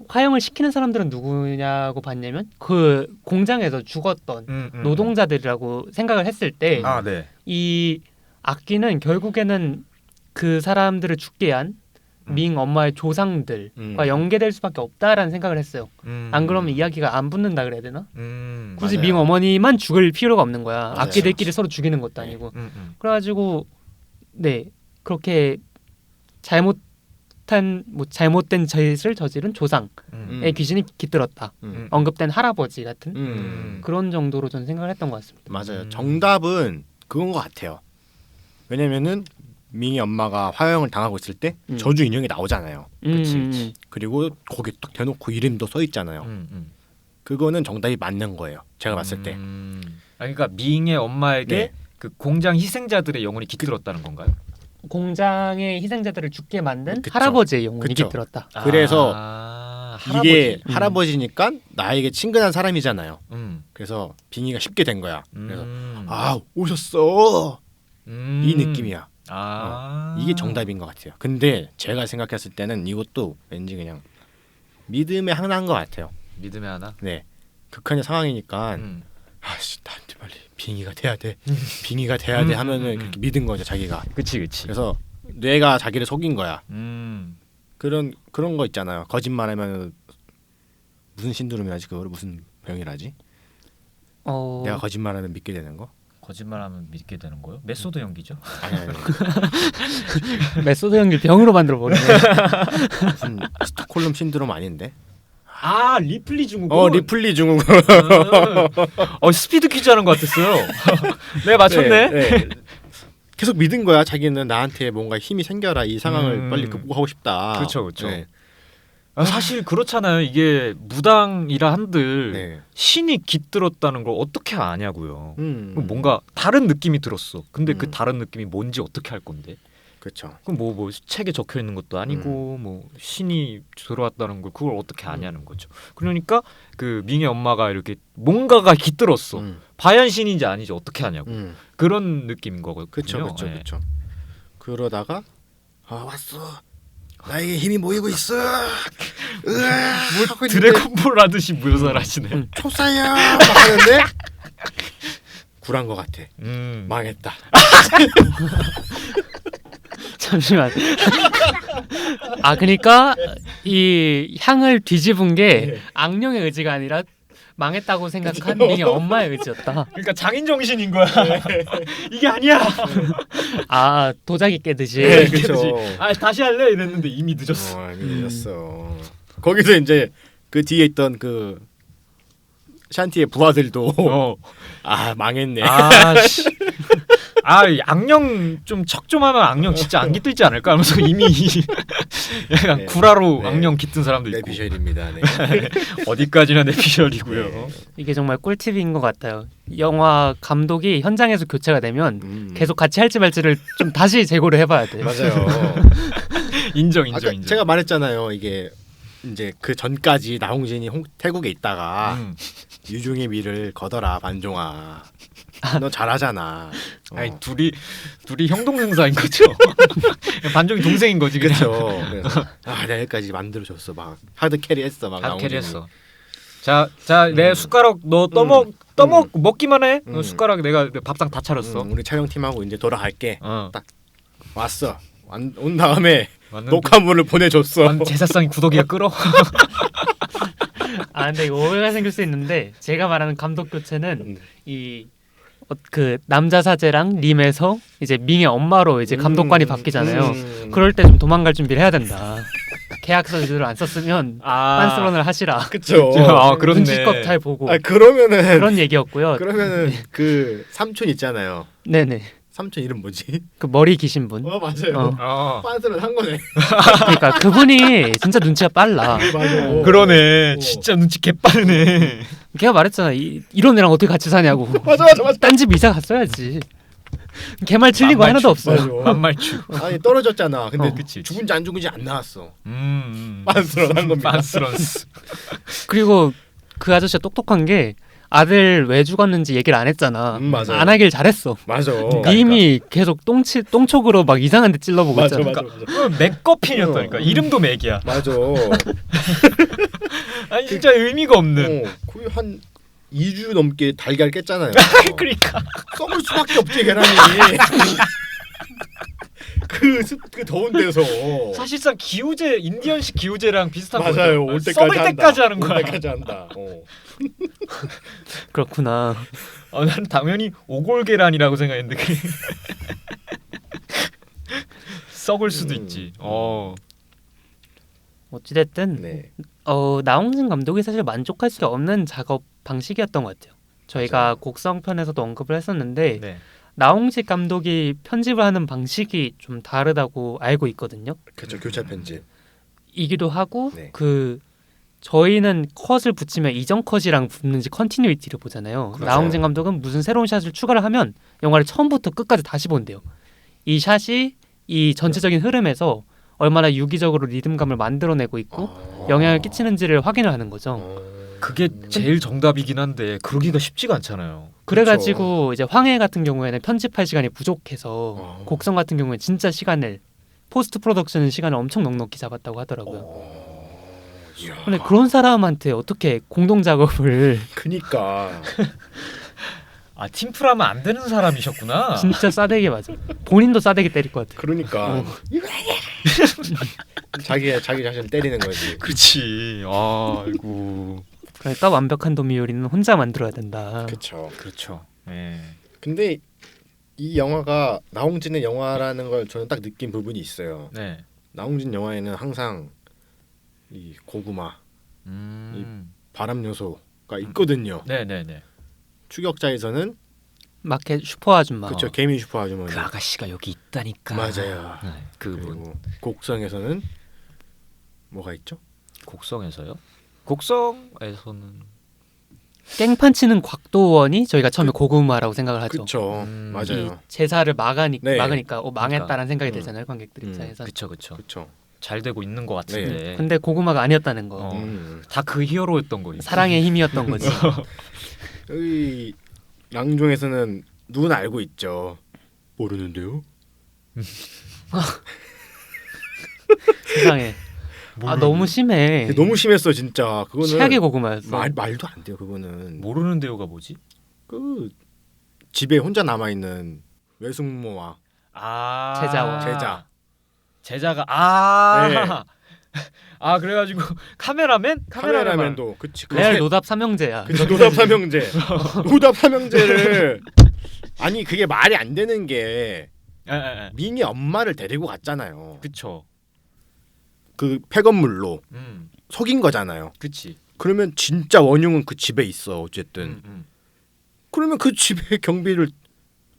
화형을 시키는 사람들은 누구냐고 봤냐면 그 공장에서 죽었던 노동자들이라고 생각을 했을 때 이 네. 악기는 결국에는 그 사람들을 죽게 한 밍 엄마의 조상들과 연계될 수밖에 없다라는 생각을 했어요. 안 그러면 이야기가 안 붙는다 그래야 되나? 굳이 맞아요. 밍 어머니만 죽을 필요가 없는 거야. 맞아요. 악기들끼리 서로 죽이는 것도 아니고. 그래가지고 네 그렇게 잘못된 짓을 저지른 조상의 귀신이 깃들었다. 언급된 할아버지 같은 그런 정도로 저는 생각을 했던 것 같습니다. 맞아요. 정답은 그건 것 같아요. 왜냐면은 밍이 엄마가 화형을 당하고 있을 때 저주 인형이 나오잖아요. 그치. 그리고 거기 딱 대놓고 이름도 써 있잖아요. 그거는 정답이 맞는 거예요. 제가 봤을 때. 그러니까 밍의 엄마에게 네. 그 공장 희생자들의 영혼이 깃들었다는 건가요? 공장의 희생자들을 죽게 만든 그쵸. 할아버지의 영혼이 그쵸. 깃들었다. 그래서 이게 할아버지. 할아버지니까 나에게 친근한 사람이잖아요. 그래서 빙의가 쉽게 된 거야. 그래서 아 오셨어 이 느낌이야. 이게 정답인 것 같아요. 근데 제가 생각했을 때는 이것도 왠지 그냥 믿음의 하나인 것 같아요. 믿음의 하나. 네, 극한의 상황이니까 아씨 나한테 빨리 빙의가 돼야 돼, 빙의가 돼야 돼 하면은 그렇게 믿은 거죠 자기가. 그치. 그래서 뇌가 자기를 속인 거야. 음. 그런 거 있잖아요. 거짓말하면 무슨 신드롬이라지 그거를 무슨 병이라지? 내가 거짓말하면 믿게 되는 거? 거짓말하면 믿게 되는 거요? 메소드 연기죠? 아니. 메소드 연기 병으로 만들어 버리네. 무슨 스톡홀름 신드롬 아닌데? 아 리플리 증후군. 리플리 증후군. 스피드 퀴즈 하는 것 같았어요. 네 맞췄네. 네. 계속 믿은 거야. 자기는 나한테 뭔가 힘이 생겨라. 이 상황을 빨리 극복하고 싶다. 그렇죠. 네. 사실 그렇잖아요. 이게 무당이라 한들 네. 신이 깃들었다는 걸 어떻게 아냐고요. 음. 뭔가 다른 느낌이 들었어. 근데 그 다른 느낌이 뭔지 어떻게 할 건데? 그렇죠. 그럼 뭐 책에 적혀 있는 것도 아니고 뭐 신이 들어왔다는 걸 그걸 어떻게 아냐는 거죠. 그러니까 그 밍의 엄마가 이렇게 뭔가가 깃들었어. 바얀 신인지 아닌지 어떻게 아냐고. 그런 느낌인 거거든요. 그렇죠. 예. 그렇죠. 그러다가 왔어. 나에게 힘이 모이고 있어. 뭐 드래곤볼 하듯이 묘사를 하시네. 초사야 막 하는데 굴한 것 같아. 망했다. 잠시만. 그러니까 이 향을 뒤집은 게 악령의 의지가 아니라 망했다고 생각한 밍의 엄마의 의지였다. 그러니까 장인 정신인 거야. 이게 아니야. 도자기 깨듯이. 네, 그렇죠. 다시 할래 이랬는데 이미 늦었어. 이미 늦었어. 거기서 이제 그 뒤에 있던 그 샨티의 부하들도 망했네. 악령 좀 척 좀 하면 악령 진짜 안 깃들지 않을까 하면서 이미 약간 네. 구라로 네. 악령 깃든 사람도 있고. 내비셜입니다. 네. 어디까지나 내비셜이고요. 네. 이게 정말 꿀팁인 것 같아요. 영화 감독이 현장에서 교체가 되면 계속 같이 할지 말지를 좀 다시 재고를 해봐야 돼요. 맞아요. 인정. 제가 말했잖아요. 이게 이제 그 전까지 나홍진이 태국에 있다가 유중의 미를 거둬라 반종아. 너 잘하잖아. 아니 둘이 형 동생 사이인 거죠. 반종이 동생인 거지 그냥. 그렇죠. 그래서 내가 여기까지 만들어줬어. 막 하드 캐리했어. 막 다 나오더니. 캐리했어. 자, 내 숟가락 너 먹기만 해. 너 숟가락 내가 밥상 다 차렸어. 우리 촬영팀하고 이제 돌아갈게. 어. 왔어. 온 다음에 왔는데 녹화물을 보내줬어. 완 제사상이 구더기가 끓어. 근데 이거 오해가 생길 수 있는데 제가 말하는 감독 교체는 그 남자 사제랑 림에서 이제 밍의 엄마로 이제 감독관이 바뀌잖아요. 그럴 때 좀 도망갈 준비를 해야 된다. 계약서를 안 썼으면 빤스런을 하시라. 그쵸. 그렇네. 눈치껏 잘 보고. 그러면은 그런 얘기였고요. 그러면은 그 삼촌 있잖아요. 네네. 삼촌 이름 뭐지? 그 머리 기신 분. 맞아요. 빤스런 한 거네. 그러니까 그분이 진짜 눈치가 빨라. 맞아. 그러네. 진짜 눈치 개빠르네. 걔가 말했잖아. 이런 애랑 어떻게 같이 사냐고. 맞아. 딴 집 이사 갔어야지. 걔 말 틀린 거 하나도 없어요. 만말추. 아니 떨어졌잖아. 근데 그치. 죽은지 안 죽은지 안 나왔어. 빤스런 빤스런 한 겁니다. 빤스런스. 그리고 그 아저씨가 똑똑한 게 아들 왜 죽었는지 얘기를 안 했잖아. 맞아요. 안 하길 잘했어. 맞아. 님이 계속 똥촉으로 막 이상한 데 찔러보고 맞아, 있잖아. 맞아. 맥거핀이었다니까. 이름도 맥이야. 맞아. 아니 진짜 의미가 없는. 거의 한 2주 넘게 달걀 깼잖아요. 그러니까 썩을 수밖에 없지 계란이. 그 더운 데서. 사실상 기우제 인디언식 기우제랑 비슷한 거죠. 맞아요. 올 때까지 썩을 한다. 때까지 하는 거야. 올 때까지 한다. 그렇구나. 난 당연히 오골 계란이라고 생각했는데 그게 썩을 수도 있지. 어찌됐든 네. 나홍진 감독이 사실 만족할 수 없는 작업 방식이었던 것 같아요. 저희가 맞아요. 곡성편에서도 언급을 했었는데 네. 나홍진 감독이 편집을 하는 방식이 좀 다르다고 알고 있거든요. 그렇죠. 교차 편집. 이기도 하고 네. 저희는 컷을 붙이면 이전 컷이랑 붙는지 컨티뉴이티를 보잖아요. 그렇죠. 나홍진 감독은 무슨 새로운 샷을 추가를 하면 영화를 처음부터 끝까지 다시 본대요. 이 샷이 이 전체적인 흐름에서 얼마나 유기적으로 리듬감을 만들어내고 있고 영향을 끼치는지를 확인을 하는 거죠. 그게 제일 정답이긴 한데 그러기가 쉽지가 않잖아요. 그래가지고 이제 황해 같은 경우에는 편집할 시간이 부족해서 곡성 같은 경우에 진짜 시간을 포스트 프로덕션 시간을 엄청 넉넉히 잡았다고 하더라고요. 근데 그런 사람한테 어떻게 공동 작업을 그니까. 팀플하면 안 되는 사람이셨구나. 진짜 싸대기 맞아. 본인도 싸대기 때릴 것 같아. 그러니까. 자기 자신 때리는 거지. 그렇지. 아이고. 그러니까 완벽한 도미요리는 혼자 만들어야 된다. 그렇죠. 네. 근데 이 영화가 나홍진의 영화라는 걸 저는 딱 느낀 부분이 있어요. 네. 나홍진 영화에는 항상 이 고구마, 이 바람 요소가 있거든요. 네네네. 추격자에서는 마켓 슈퍼 아줌마. 그렇죠. 개미 슈퍼 아주머니. 그 아가씨가 여기 있다니까. 맞아요. 네, 그분. 그리고 곡성에서는 뭐가 있죠? 곡성에서요? 곡성에서는 깽판치는 곽도원이 저희가 처음에 고구마라고 생각을 하죠. 그렇죠. 이 맞아요. 제사를 막으니까 네. 막았다는 생각이 들잖아요. 관객들 입장에서. 그쵸. 그렇죠. 잘 되고 있는 것 같은데. 근데 고구마가 아니었다는 거. 다 그 히어로였던 거예요. 사랑의 힘이었던 거지. 이 양종에서는 누군 알고 있죠. 모르는데요. 세상에. 너무 심해. 너무 심했어 진짜. 그거는 최악의 고구마였어. 말도 안 돼요. 그거는 모르는데요가 뭐지? 그 집에 혼자 남아 있는 외숙모와 제자. 제자가 네. 그래가지고 카메라맨도 그치. 레알 노답 삼형제야. 그쵸. 노답 삼형제를 아니 그게 말이 안 되는 게 민이 엄마를 데리고 갔잖아요. 그쵸. 그 폐건물로 속인 거잖아요. 그치. 그러면 진짜 원흉은 그 집에 있어 어쨌든. 그러면 그 집의 경비를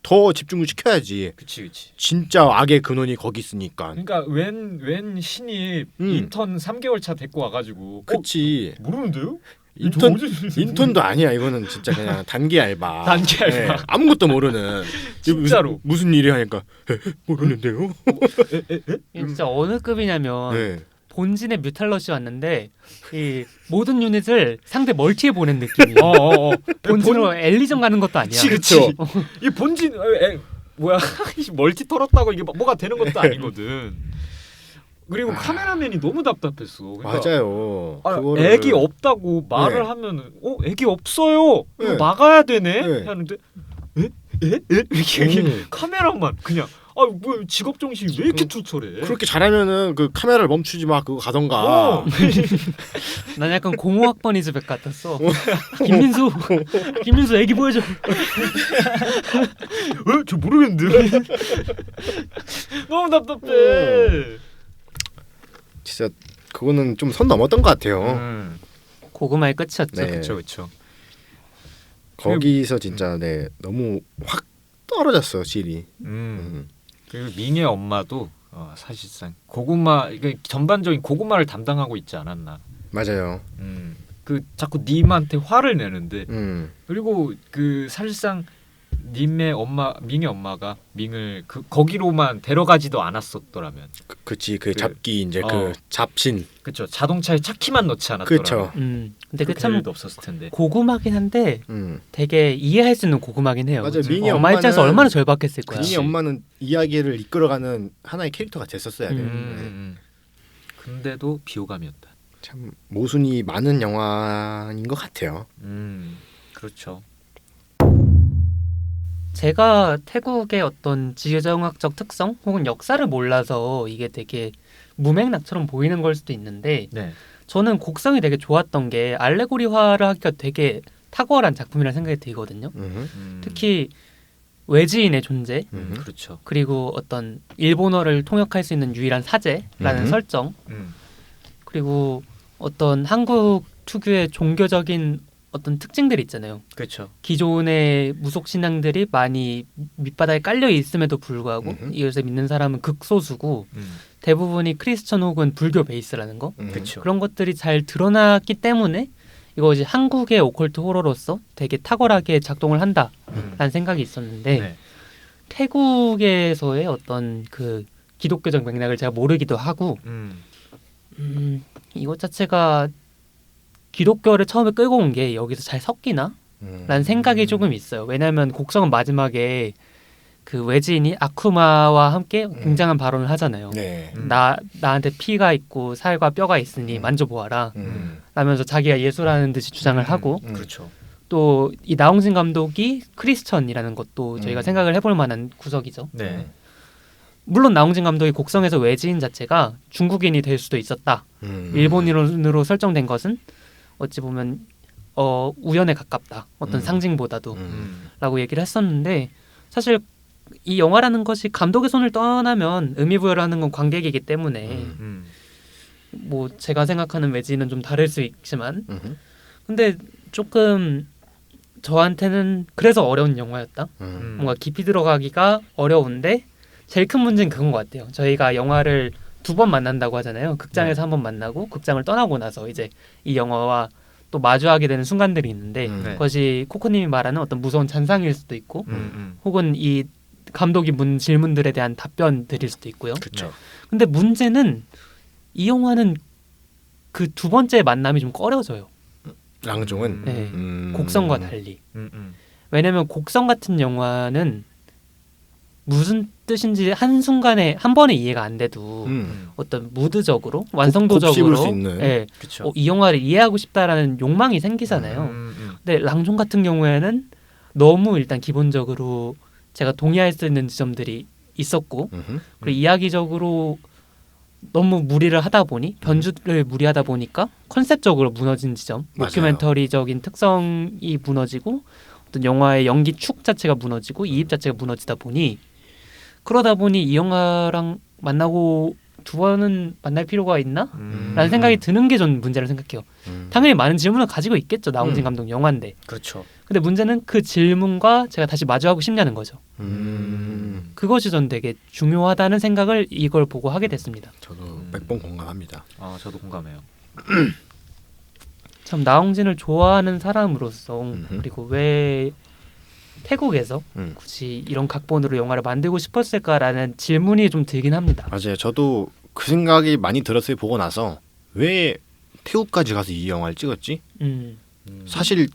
더 집중을 시켜야지. 그치. 진짜 악의 근원이 거기 있으니까. 그러니까 웬 신입 인턴 3개월 차 데리고 와가지고. 그치. 모르는데요? 인턴도 아니야. 이거는 진짜 그냥 단기 알바. 단기 알바. 아무것도 모르는. 진짜로. 무슨 일이 하니까 모르는데요. 진짜 어느 급이냐면 네. 본진에 뮤탈러시 왔는데 이 모든 유닛을 상대 멀티에 보낸 느낌이에요. 본진으로 엘리전 가는 것도 아니야. 그렇죠. 이 본진 뭐야 멀티 털었다고 이게 뭐가 되는 것도 아니거든. 그리고 카메라맨이 너무 답답했어. 그러니까, 맞아요. 애기 없다고 말을 네. 하면은 애기 없어요. 이거 네. 막아야 되네. 네. 하는데 에? 이렇게 카메라만 그냥 뭐 직업 정신이 왜 이렇게 투철해? 그렇게 잘하면은 그 카메라를 멈추지 마 그거 가던가. 난 약간 공호학번 이즈백 같았어. 김민수 애기 보여줘. 저 모르겠는데. 너무 답답해. 진짜 그거는 좀 선 넘었던 것 같아요. 고구마의 끝이었죠. 네. 그렇죠. 거기서 진짜 네 너무 확 떨어졌어요 질이. 그리고 밍의 엄마도 사실상 고구마 전반적인 고구마를 담당하고 있지 않았나. 맞아요. 그 자꾸 님한테 화를 내는데 그리고 그 사실상 밍의 엄마가 밍을 거기로만 데려가지도 않았었더라면. 그치 그 잡기 이제 그 잡신. 그렇죠. 자동차에 차키만 넣지 않았더라면. 그렇죠. 근데 그 참 일도 없었을 텐데. 고구마긴 한데 되게 이해할 수 있는 고구마긴 해요. 맞아요. 밍의 엄마 입장에서 엄마는 얼마나 절박했을 거야. 밍의 엄마는 이야기를 이끌어가는 하나의 캐릭터가 됐었어야 돼요. 근데도 비호감이었다. 참 모순이 많은 영화인 것 같아요. 그렇죠. 제가 태국의 어떤 지정학적 특성 혹은 역사를 몰라서 이게 되게 무맥락처럼 보이는 걸 수도 있는데 네. 저는 곡성이 되게 좋았던 게 알레고리화를 하기가 되게 탁월한 작품이라는 생각이 들거든요. 특히 외지인의 존재 그렇죠. 그리고 어떤 일본어를 통역할 수 있는 유일한 사제라는 설정 그리고 어떤 한국 특유의 종교적인 어떤 특징들이 있잖아요. 그렇죠. 기존의 무속 신앙들이 많이 밑바닥에 깔려 있음에도 불구하고 이것을 믿는 사람은 극소수고 대부분이 크리스천 혹은 불교 베이스라는 거 그렇죠. 그런 것들이 잘 드러났기 때문에 이거 이제 한국의 오컬트 호러로서 되게 탁월하게 작동을 한다라는 생각이 있었는데 네. 태국에서의 어떤 그 기독교적 맥락을 제가 모르기도 하고 이것 자체가 기독교를 처음에 끌고 온 게 여기서 잘 섞이나? 라는 생각이 조금 있어요. 왜냐하면 곡성은 마지막에 그 외지인이 아쿠마와 함께 굉장한 발언을 하잖아요. 네. 나한테 피가 있고 살과 뼈가 있으니 만져보아라 라면서 자기가 예수라는 듯이 주장을 하고 그렇죠. 또 이 나홍진 감독이 크리스천이라는 것도 저희가 생각을 해볼 만한 구석이죠. 네. 물론 나홍진 감독이 곡성에서 외지인 자체가 중국인이 될 수도 있었다. 일본인으로 설정된 것은 어찌 보면 우연에 가깝다. 어떤 상징보다도 라고 얘기를 했었는데 사실 이 영화라는 것이 감독의 손을 떠나면 의미부여를 건 관객이기 때문에 뭐 제가 생각하는 외지인은 좀 다를 수 있지만 근데 조금 저한테는 그래서 어려운 영화였다. 뭔가 깊이 들어가기가 어려운데 제일 큰 문제는 그건 것 같아요. 저희가 영화를 2번 만난다고 하잖아요. 극장에서 한 번 만나고 극장을 떠나고 나서 이제 이 영화와 또 마주하게 되는 순간들이 있는데 그것이 코코님이 말하는 어떤 무서운 잔상일 수도 있고 혹은 이 감독이 문 질문들에 대한 답변들일 수도 있고요. 그렇죠. 근데 문제는 이 영화는 그 2번째 만남이 좀 꺼려져요. 랑종은 네. 곡성과 달리. 왜냐면 곡성 같은 영화는 무슨 뜻인지 한순간에 한 번에 이해가 안 돼도 어떤 무드적으로 완성도적으로 수 있는. 예, 그렇죠. 이 영화를 이해하고 싶다라는 욕망이 생기잖아요. 근데 랑종 같은 경우에는 너무 일단 기본적으로 제가 동의할 수 있는 지점들이 있었고 그리고 이야기적으로 너무 무리를 하다 보니 변주를 무리하다 보니까 컨셉적으로 무너진 지점, 맞아요. 다큐멘터리적인 특성이 무너지고 어떤 영화의 연기 축 자체가 무너지고 이입 자체가 무너지다 보니 그러다 보니 이 영화랑 만나고 2번은 만날 필요가 있나? 라는 생각이 드는 게 전 문제라고 생각해요. 당연히 많은 질문을 가지고 있겠죠. 나홍진 감독 영화인데. 그렇죠. 근데 문제는 그 질문과 제가 다시 마주하고 싶냐는 거죠. 그것이 전 되게 중요하다는 생각을 이걸 보고 하게 됐습니다. 저도 100번 공감합니다. 저도 공감해요. 참 나홍진을 좋아하는 사람으로서 그리고 왜 태국에서 굳이 이런 각본으로 영화를 만들고 싶었을까라는 질문이 좀 들긴 합니다. 맞아요. 저도 그 생각이 많이 들었어요. 보고 나서 왜 태국까지 가서 이 영화를 찍었지? 사실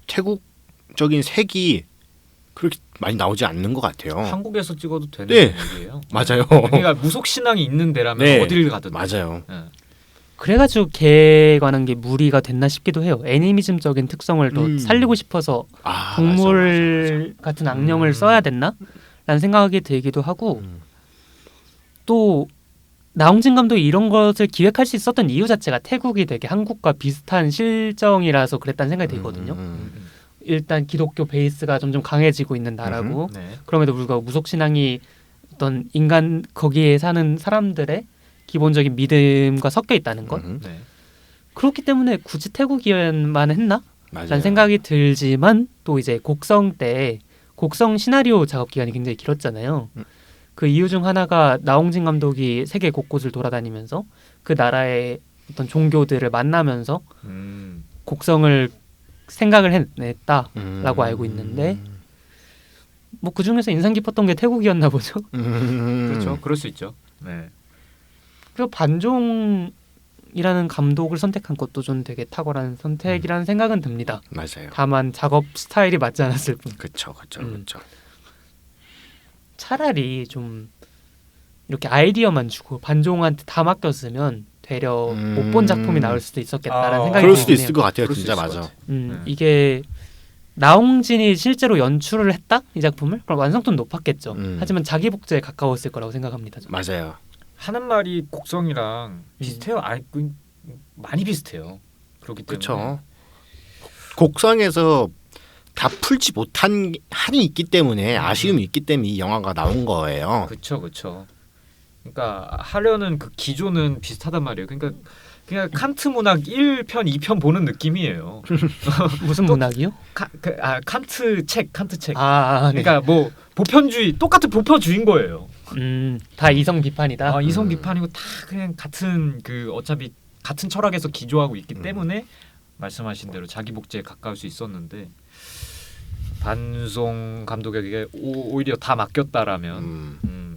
태국적인 색이 그렇게 많이 나오지 않는 것 같아요. 한국에서 찍어도 되는 네. 얘기예요. 맞아요. 그러니까 무속 신앙이 있는 데라면 네. 어디를 가든 맞아요. 네. 그래가지고 개에 관한 게 무리가 됐나 싶기도 해요. 애니미즘적인 특성을 더 살리고 싶어서 동물 맞아. 같은 악령을 써야 됐나? 라는 생각이 들기도 하고 또 나홍진 감독이 이런 것을 기획할 수 있었던 이유 자체가 태국이 되게 한국과 비슷한 실정이라서 그랬다는 생각이 들거든요. 일단 기독교 베이스가 점점 강해지고 있는 나라고 네. 그럼에도 불구하고 무속신앙이 어떤 인간 거기에 사는 사람들의 기본적인 믿음과 섞여 있다는 것 네. 그렇기 때문에 굳이 태국이어야만 했나? 맞아요. 라는 생각이 들지만 또 이제 곡성 때 곡성 시나리오 작업 기간이 굉장히 길었잖아요. 그 이유 중 하나가 나홍진 감독이 세계 곳곳을 돌아다니면서 그 나라의 어떤 종교들을 만나면서 곡성을 생각을 해냈다라고 알고 있는데 뭐 그 중에서 인상 깊었던 게 태국이었나 보죠. 그렇죠. 그럴 수 있죠. 네. 그리고 반종이라는 감독을 선택한 것도 좀 되게 탁월한 선택이라는 생각은 듭니다. 맞아요. 다만 작업 스타일이 맞지 않았을 뿐. 그렇죠. 차라리 좀 이렇게 아이디어만 주고 반종한테 다 맡겼으면 되려 못 본 작품이 나올 수도 있었겠다라는 생각이 그럴 수도 들긴 있을 해요. 것 같아요. 그럴 수 진짜 있을 맞아. 것 같아. 이게 나홍진이 실제로 연출을 했다? 이 작품을? 그럼 완성도는 높았겠죠. 하지만 자기 복제에 가까웠을 거라고 생각합니다. 저는. 맞아요. 하는 말이 곡성이랑 비슷해요. 많이 비슷해요. 그렇기 때문에. 그렇죠. 곡성에서 다 풀지 못한 한이 있기 때문에 아쉬움이 있기 때문에 이 영화가 나온 거예요. 그렇죠. 그러니까 하려는 그 기조는 비슷하단 말이에요. 그러니까 그냥 칸트 문학 1편, 2편 보는 느낌이에요. 무슨 문학이요? 칸트 책. 네. 그러니까 뭐 보편주의 똑같은 보편주의인 거예요. 다 이성 비판이다. 이성 비판이고 다 그냥 같은 그 어차피 같은 철학에서 기조하고 있기 때문에 말씀하신 대로 자기 복제에 가까울 수 있었는데 반송 감독에게 오히려 다 맡겼다라면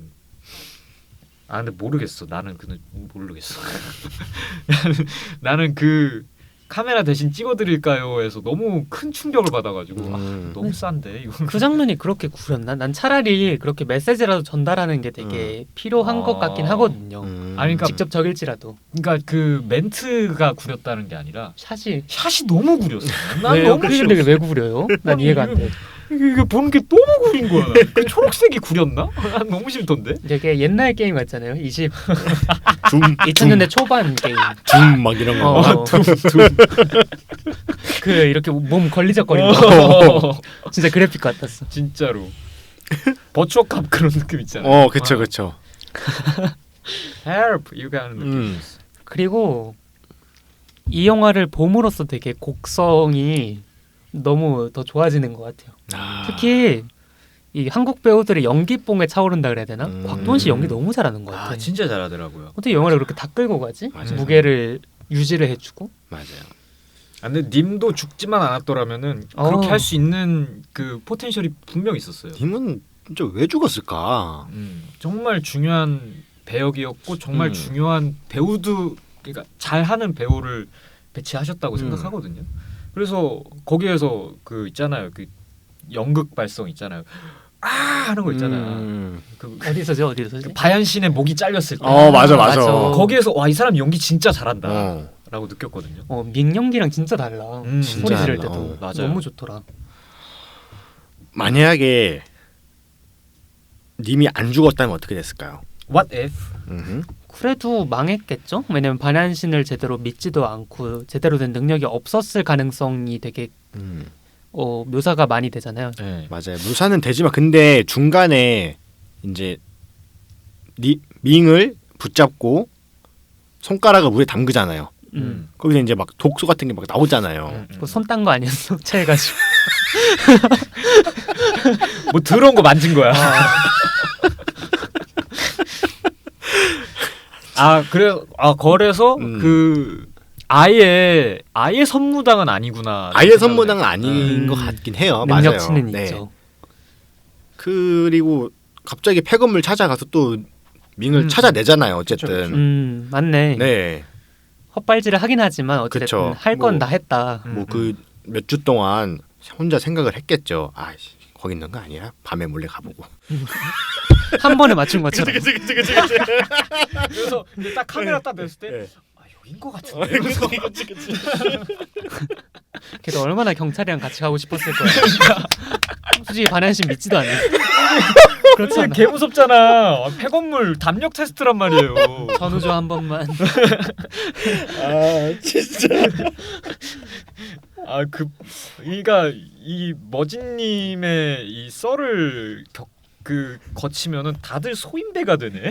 근데 모르겠어. 나는 모르겠어. 나는 그 카메라 대신 찍어드릴까요?에서 너무 큰 충격을 받아가지고 너무 싼데 이거. 그 장면이 그렇게 구렸나? 난 차라리 그렇게 메시지라도 전달하는 게 되게 필요한 것 같긴 하거든요. 그러니까 직접 적일지라도. 그러니까 그 멘트가 구렸다는 게 아니라 샷이 너무 구렸어. 난 왜요? 너무 싫어. 근데 왜 구려요? 난 이해가 안 돼. 이게 보는 게 너무 구린 거야. 그 초록색이 구렸나? 난 너무 싫던데. 되게 옛날 게임 같잖아요. 2000년대 2000년대 초반 게임. 막 이런 거. 그 이렇게 몸 걸리적거리는 거. 진짜 그래픽 같았어. 진짜로. 버추어캅 그런 느낌 있잖아요. 그렇죠. Help 이렇게 하는 느낌. 그리고 이 영화를 봄으로써 되게 곡성이 너무 더 좋아지는 것 같아요. 특히 이 한국 배우들의 연기뽕에 차오른다 그래야 되나? 곽도원 씨 연기 너무 잘하는 것 같아요. 진짜 잘하더라고요. 어떻게 영화를 그렇게 다 끌고 가지? 맞아요. 무게를 유지를 해주고. 맞아요. 근데 님도 죽지만 않았더라면은 그렇게 할 수 있는 그 포텐셜이 분명 있었어요. 님은 진짜 왜 죽었을까? 정말 중요한 배역이었고 정말 중요한 배우도 그러니까 잘하는 배우를 배치하셨다고 생각하거든요. 그래서 거기에서 그 있잖아요. 그 연극 발성 있잖아요. 하는 거 있잖아요. 그 어디서죠? 바얀 신의 목이 잘렸을 때. 맞아. 거기에서 와 이 사람 연기 진짜 잘한다라고 느꼈거든요. 민연기랑 진짜 달라. 진짜 소리 지를 달라. 때도 맞아요. 너무 좋더라. 만약에 님이 안 죽었다면 어떻게 됐을까요? What if? 그래도 망했겠죠? 왜냐면 반얀신을 제대로 믿지도 않고 제대로 된 능력이 없었을 가능성이 되게 묘사가 많이 되잖아요. 네. 맞아요. 묘사는 되지만 근데 중간에 이제 밍을 붙잡고 손가락을 물에 담그잖아요. 거기서 이제 막 독소 같은 게 막 나오잖아요. 손 딴 거 아니었어? 체해가지고. 뭐 더러운 거 만진 거야. 거래서 그 아예 선무당은 아니구나. 아예 선무당은 아닌 것 같긴 해요. 능력치는 맞아요. 있죠. 그리고 갑자기 폐건물 찾아가서 또 밍을 찾아내잖아요. 어쨌든. 맞네. 네. 헛발질을 하긴 하지만 어쨌든 그쵸. 할 건 뭐, 다 했다. 뭐 그 몇 주 동안 혼자 생각을 했겠죠. 아, 거기 있는 거 아니야? 밤에 몰래 가보고. 한 번에 맞춘 것처럼. 그래서 이제 딱 카메라 딱 냈을 때 네. 아, 여긴 것 같은데. 그래서 걔도 얼마나 경찰이랑 같이 가고 싶었을 거야. 솔직히 반야신 믿지도 않아. 그렇지 않아. 개 무섭잖아. 폐건물 담력 테스트란 말이에요. 전우조 한 번만. 아, 진짜. 그러니까 이 머진님의 이 썰을 거치면은 다들 소인배가 되네.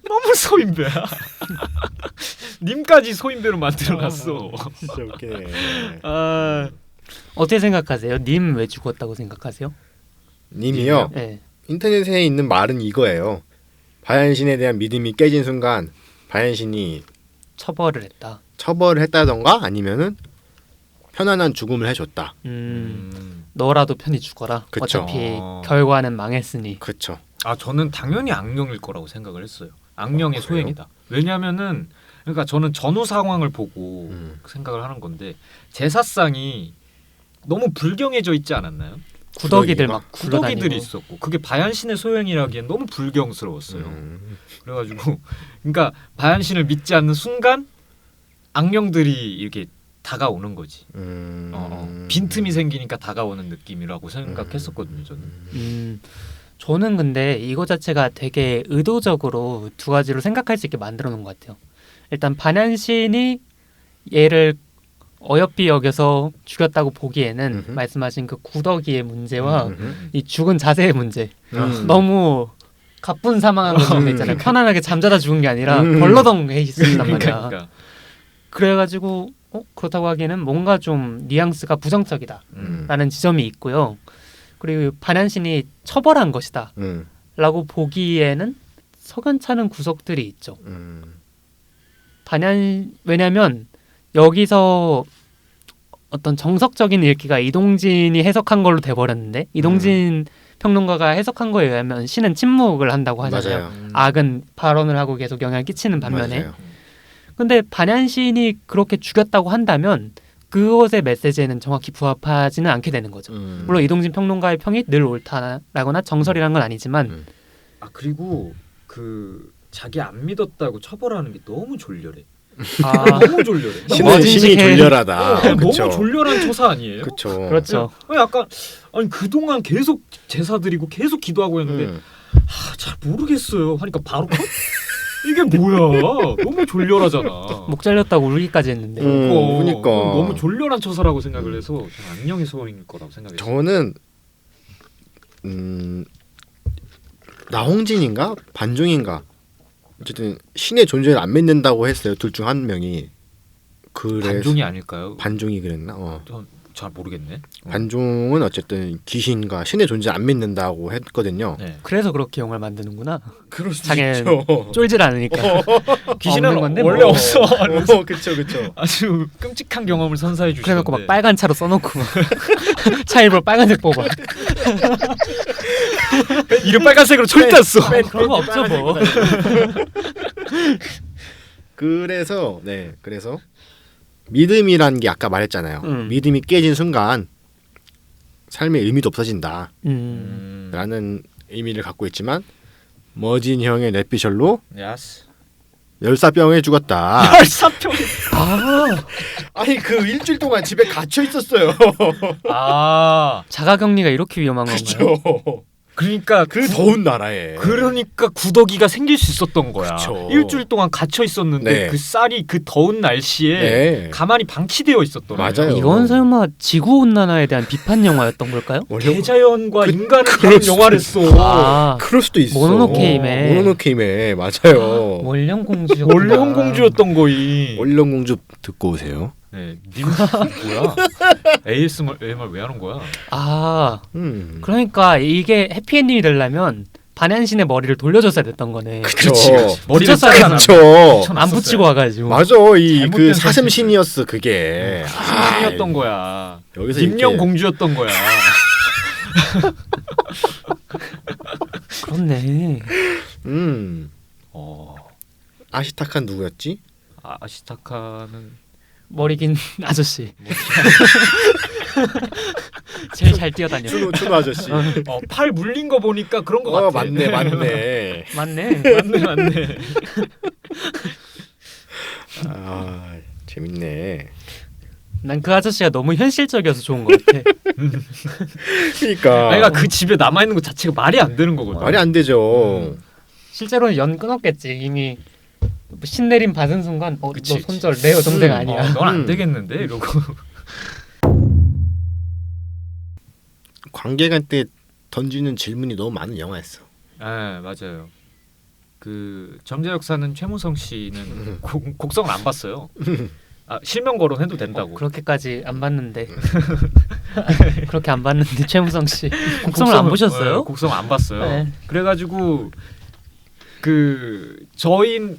너무 소인배야. 님까지 소인배로 만들어놨어. 진짜 웃기네. 아, 어떻게 생각하세요? 님 왜 죽었다고 생각하세요? 님이요. 네. 인터넷에 있는 말은 이거예요. 바얀신에 대한 믿음이 깨진 순간 바얀신이 처벌을 했다. 처벌을 했다던가 아니면은 편안한 죽음을 해줬다. 너라도 편히 죽어라. 그쵸. 어차피 결과는 망했으니. 그렇죠. 아 저는 당연히 악령일 거라고 생각을 했어요. 악령의 그래요? 소행이다. 왜냐하면은 그러니까 저는 전후 상황을 보고 음. 생각을 하는 건데 제사상이 너무 불경해져 있지 않았나요? 구더기들 막 구더기들이 굴러다니고. 있었고 그게 바얀신의 소행이라기엔 너무 불경스러웠어요. 그래가지고 그러니까 바얀신을 믿지 않는 순간 악령들이 이렇게 다가오는 거지. 빈틈이 생기니까 다가오는 느낌이라고 생각했었거든요. 저는. 저는 근데 이거 자체가 되게 의도적으로 두 가지로 생각할 수 있게 만들어 놓은 것 같아요. 일단 반야신이 얘를 어여삐 여겨서 죽였다고 보기에는 말씀하신 그 구더기의 문제와 이 죽은 자세의 문제 너무 가쁜 사망한 거 있잖아요. 편안하게 잠자다 죽은 게 아니라 벌러덩 해 있었단 말이야. 그러니까. 그래가지고 그렇다고 하기에는 뭔가 좀 뉘앙스가 부정적이다라는 지점이 있고요. 그리고 반야신이 처벌한 것이다 라고 보기에는 석연찮은 구석들이 있죠. 왜냐면 여기서 어떤 정석적인 읽기가 이동진이 해석한 걸로 돼버렸는데 이동진 평론가가 해석한 거에 의하면 신은 침묵을 한다고 하잖아요. 맞아요. 악은 발언을 하고 계속 영향을 끼치는 반면에 맞아요. 근데 반야신이 그렇게 죽였다고 한다면 그것의 메시지에는 정확히 부합하지는 않게 되는 거죠. 물론 이동진 평론가의 평이 늘 옳다라거나 정설이라는 건 아니지만 아 그리고 그 자기 안 믿었다고 처벌하는 게 너무 졸렬해. 너무 졸렬해. 신이 졸렬하다. 너무 그쵸. 졸렬한 처사 아니에요? 그렇죠. 그렇죠. 약간 아니 그동안 계속 제사 드리고 계속 기도하고 했는데 잘 모르겠어요 하니까 바로 컷? 이게 뭐야? 너무 졸렬하잖아. 목 잘렸다고 울기까지 했는데. 그러니까 너무 졸렬한 처사라고 생각을 해서 저는 악령의 소원일 거라고 생각했어요. 저는 나홍진인가 반중인가 어쨌든 신의 존재를 안 믿는다고 했어요. 둘 중 한 명이. 반종이 아닐까요? 반중이 그랬나? 잘 모르겠네. 반중은 어쨌든 귀신과 신의 존재 안 믿는다고 했거든요. 네. 그래서 그렇게 영화를 만드는구나. 그럴 수 자기는 있죠. 쫄질 않으니까. 귀신은 없는 건데 원래 뭐. 없어. 그렇죠. 아주 끔찍한 경험을 선사해 주시는데. 그래놓고 막 빨간 차로 써놓고 차 일부러 빨간색 뽑아. 이름 빨간색으로 절대 안 써. 그런 거 없죠 뭐. 그래서 믿음이란 게 아까 말했잖아요. 믿음이 깨진 순간 삶의 의미도 없어진다. 라는 의미를 갖고 있지만 머진 형의 넷피셜로 야스. 열사병에 죽었다. 열사병. 아니 그 일주일 동안 집에 갇혀 있었어요. 자가격리가 이렇게 위험한 건가요? 그렇죠. 그러니까 그 더운 나라에. 그러니까 구더기가 생길 수 있었던 거야. 그쵸. 일주일 동안 갇혀 있었는데 네. 그 쌀이 그 더운 날씨에 네. 가만히 방치되어 있었던 맞아요. 이건 설마 지구 온난화에 대한 비판 영화였던 걸까요? 대자연과 인간을 다룬 영화랬어. 그럴 수도 있어. 모노노케임에 맞아요. 원령공주. 원령공주였던 거이. 원령공주 듣고 오세요. 네, 님 뭐야? ASMR 왜 하는 거야? 그러니까 이게 해피엔딩이 되려면 반야신의 머리를 돌려줬어야 됐던 거네. 그렇지. 머리를 그렇죠. 안 붙이고 와가지고. 맞아. 이 그 사슴신이었어 그게. 사슴신이었던 거야. 여기서 님령 공주였던 거야. 그렇네. 아시타칸 누구였지? 아시타카는 머리 긴 아저씨. 제일 잘 뛰어다녀. 준호 아저씨. 팔 물린 거 보니까 그런 거 같아. 맞네. 맞네. 맞네. 아 재밌네. 난 그 아저씨가 너무 현실적이어서 좋은 것 같아. 그러니까 내가 그 집에 남아 있는 것 자체가 말이 안 되는 거거든. 말이 안 되죠. 실제로는 연 끊었겠지. 이미 신내림 받은 순간 너 그치. 손절 내 여동생 아니야. 넌 안 되겠는데 이러고. 관계간 때 던지는 질문이 너무 많은 영화였어. 아 맞아요. 그 정재 역사는 최무성 씨는 곡성을 안 봤어요. 실명 거론해도 된다고. 그렇게까지 안 봤는데. 그렇게 안 봤는데 최무성 씨 곡성을 안 보셨어요? 네, 곡성 안 봤어요. 네. 그래가지고 그 저희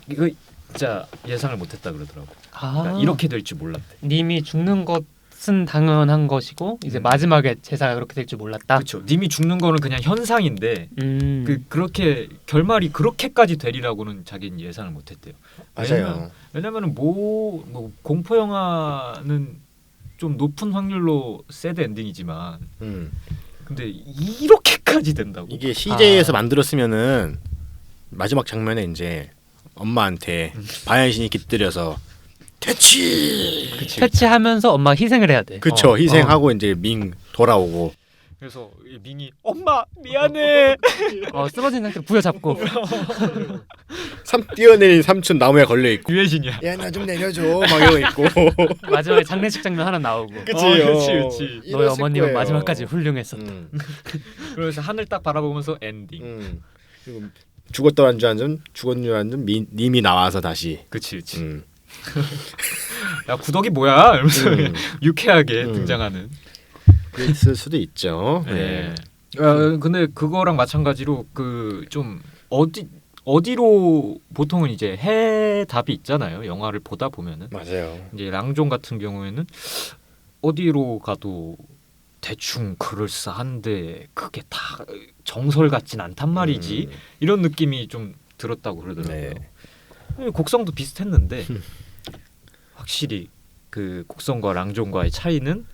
진짜 예상을 못했다 그러더라고. 그러니까 이렇게 될 줄 몰랐대. 님이 죽는 것은 당연한 것이고 이제 마지막에 제사가 그렇게 될 줄 몰랐다. 그렇죠. 님이 죽는 거는 그냥 현상인데 그렇게 결말이 그렇게까지 되리라고는 자기는 예상을 못했대요. 맞아요. 왜냐면은 뭐 공포 영화는 좀 높은 확률로 새드 엔딩이지만 근데 이렇게까지 된다고? 이게 CJ에서 만들었으면은 마지막 장면에 이제 엄마한테 바야신이 깃들여서 퇴치하면서 엄마 희생을 해야 돼. 그쵸. 희생하고 이제 밍 돌아오고 그래서 밍이 엄마 미안해. 쓰러진 상태로 부여잡고 뛰어내린 삼촌 나무에 걸려 있고 유해진이야. 야 나 좀 내려줘 막 이러고 있고 마지막에 장례식 장면 하나 나오고. 그치. 너의 어머님은 마지막까지 훌륭했었다. 그래서 하늘 딱 바라보면서 엔딩. 그리고 죽었더란 줄 알았는 님이 나와서 다시. 그치. 야 구덕이 뭐야? 이러면서 유쾌하게 등장하는. 있을 수도 있죠. 네. 근데 그거랑 마찬가지로 그 좀 어디로 보통은 이제 해답이 있잖아요. 영화를 보다 보면은. 맞아요. 이제 랑종 같은 경우에는 어디로 가도 대충 그럴싸한데 그게 다 정설 같진 않단 말이지. 이런 느낌이 좀 들었다고 그러더라고요. 네. 곡성도 비슷했는데 확실히 그 곡성과 랑종과의 차이는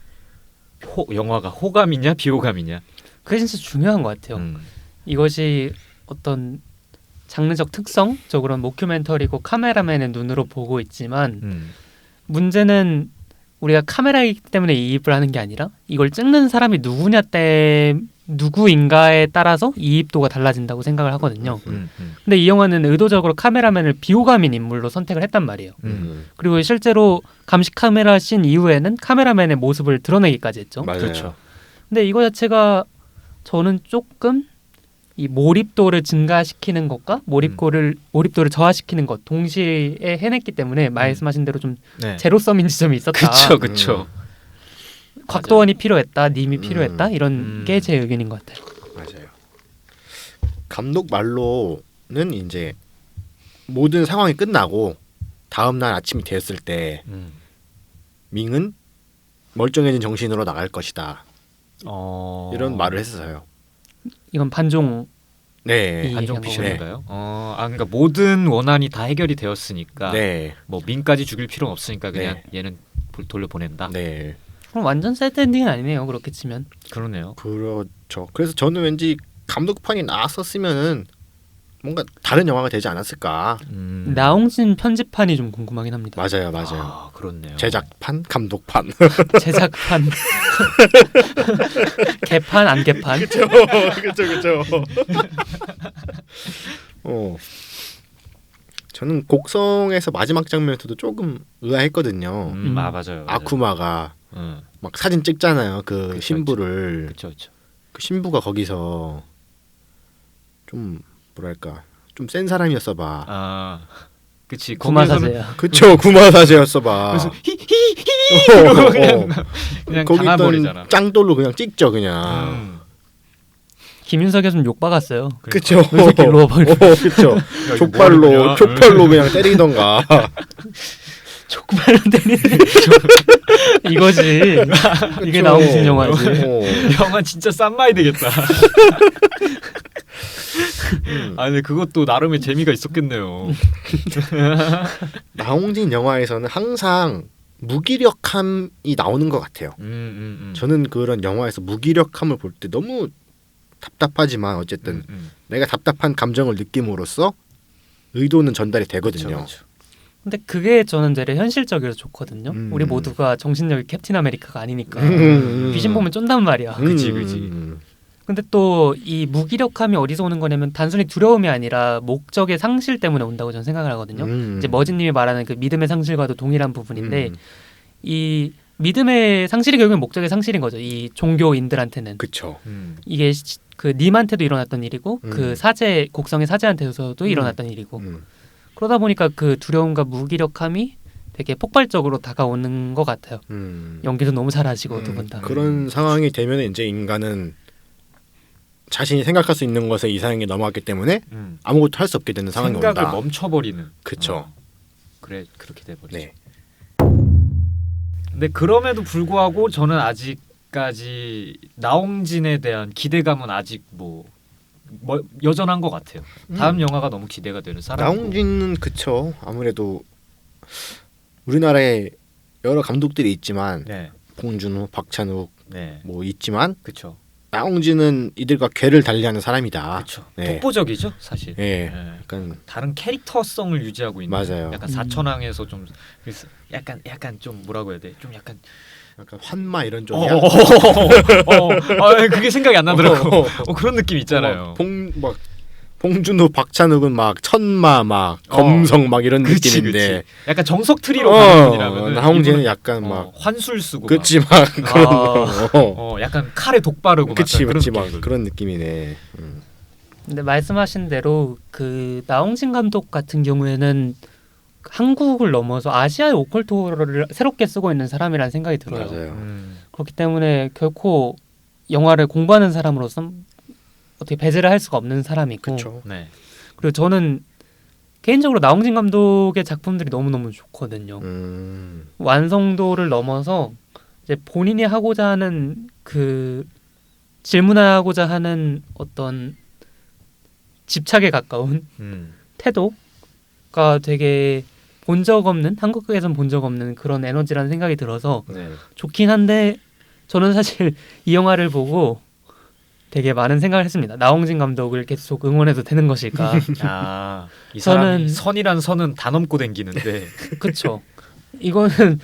영화가 호감이냐 비호감이냐. 그게 진짜 중요한 것 같아요. 이것이 어떤 장르적 특성적으로는 모큐멘터리고 카메라맨의 눈으로 보고 있지만 문제는 우리가 카메라이기 때문에 이입을 하는 게 아니라 이걸 찍는 사람이 누구인가에 따라서 이입도가 달라진다고 생각을 하거든요. 근데 이 영화는 의도적으로 카메라맨을 비호감인 인물로 선택을 했단 말이에요. 그리고 실제로 감시 카메라 씬 이후에는 카메라맨의 모습을 드러내기까지 했죠. 맞아요. 그렇죠. 근데 이거 자체가 저는 조금 이 몰입도를 증가시키는 것과 몰입도를 저하시키는 것 동시에 해냈기 때문에 말씀하신 대로 좀 제로섬인 지점이 있었다. 그렇죠. 곽도원이 필요했다, 님이 필요했다 이런 게 제 의견인 것 같아요. 맞아요. 감독 말로는 이제 모든 상황이 끝나고 다음 날 아침이 되었을 때 밍은 멀쩡해진 정신으로 나갈 것이다. 이런 말을 했어요. 이건 반종. 네. 반종 피셜인가요? 그러니까 모든 원한이 다 해결이 되었으니까 뭐 밍까지 죽일 필요는 없으니까 그냥 얘는 돌려보낸다. 네. 그럼 완전 새드 엔딩은 아니네요. 그렇게 치면. 그러네요. 그렇죠. 그래서 저는 왠지 감독판이 나왔었으면은 뭔가 다른 영화가 되지 않았을까. 나홍진 편집판이 좀 궁금하긴 합니다. 맞아요. 그렇네요. 제작판, 감독판. 제작판. 개판 안 개판. 그렇죠. 저는 곡성에서 마지막 장면에서도 조금 의아했거든요. 맞아요. 아쿠마가 막 사진 찍잖아요. 그 신부를. 그렇죠. 그 신부가 거기서 좀 뭐랄까 좀 센 사람이었어 봐. 그치. 구마사제야. 그쵸. 구마사제였어 봐. 그래서 히히 그냥 거기 당해버리잖아. 있던 짱돌로 그냥 찍죠 그냥. 김윤석이 좀 욕박았어요. 그쵸. 이렇게 누워버리고. 그쵸. 족발로 그냥 때리던가. 족발로 때리는 이거지. 이게 나홍진 영화지. 영화 진짜 싼 마이 되겠다. 아 근데 그것도 나름의 재미가 있었겠네요. 나홍진 영화에서는 항상 무기력함이 나오는 것 같아요. 저는 그런 영화에서 무기력함을 볼 때 너무 답답하지만 어쨌든 내가 답답한 감정을 느낌으로써 의도는 전달이 되거든요. 그쵸. 근데 그게 저는 되레 현실적이어서 좋거든요. 우리 모두가 정신력이 캡틴 아메리카가 아니니까 귀신 보면 쫀단 말이야. 그치. 근데 또 이 무기력함이 어디서 오는 거냐면 단순히 두려움이 아니라 목적의 상실 때문에 온다고 저는 생각을 하거든요. 이제 머지님이 말하는 그 믿음의 상실과도 동일한 부분인데 이 믿음의 상실이 결국엔 목적의 상실인 거죠. 이 종교인들한테는. 그렇죠. 이게 그 님한테도 일어났던 일이고 그 사제 곡성의 사제한테서도 일어났던 일이고 그러다 보니까 그 두려움과 무기력함이 되게 폭발적으로 다가오는 것 같아요. 연기도 너무 잘하시고 두 분 다. 그런 상황이 되면 이제 인간은 자신이 생각할 수 있는 것에 이상하게 넘어갔기 때문에 아무것도 할 수 없게 되는 상황이 생각을 온다. 멈춰버리는. 그렇죠. 그래 그렇게 돼버리죠. 네. 근데 그럼에도 불구하고 저는 아직까지 나홍진에 대한 기대감은 아직 뭐 여전한 것 같아요. 다음 영화가 너무 기대가 되는 사람. 나홍진은 그쵸. 아무래도 우리나라에 여러 감독들이 있지만 네, 봉준호, 박찬욱 네, 뭐 있지만 그렇죠, 나홍진은 이들과 궤를 달리하는 사람이다. 그렇죠. 네. 독보적이죠, 사실. 예. 네. 약간 다른 캐릭터성을 유지하고 있는. 맞아요. 약간 사천왕에서 좀 약간 좀 뭐라고 해야 돼? 좀 약간 환마 이런 쪽이야. 그게 생각이 안 나더라고. 그런 느낌 있잖아요. 막 봉준호, 박찬욱은 막 천마, 막 검성 막 이런 그치, 느낌인데 그치. 약간 정석 트리로 가는 분이라면 나홍진은 약간 막 환술 쓰고 그치 막 그런 약간 칼에 독 바르고 그치 그런 그치 막 느낌이거든. 그런 느낌이네. 근데 말씀하신 대로 그 나홍진 감독 같은 경우에는 한국을 넘어서 아시아의 오컬트호러를 새롭게 쓰고 있는 사람이라는 생각이 들어요. 맞아요. 그렇기 때문에 결코 영화를 공부하는 사람으로서 어떻게 배제를 할 수가 없는 사람이고 그렇죠. 네. 그리고 저는 개인적으로 나홍진 감독의 작품들이 너무너무 좋거든요. 완성도를 넘어서 이제 본인이 하고자 하는 그 질문하고자 하는 어떤 집착에 가까운 태도가 되게 본 적 없는 한국에선 본 적 없는 그런 에너지라는 생각이 들어서 네. 좋긴 한데 저는 사실 이 영화를 보고 되게 많은 생각을 했습니다. 나홍진 감독을 계속 응원해도 되는 것일까? 이 사람이 선이란 선은 다 넘고 댕기는데 그렇죠. 이거는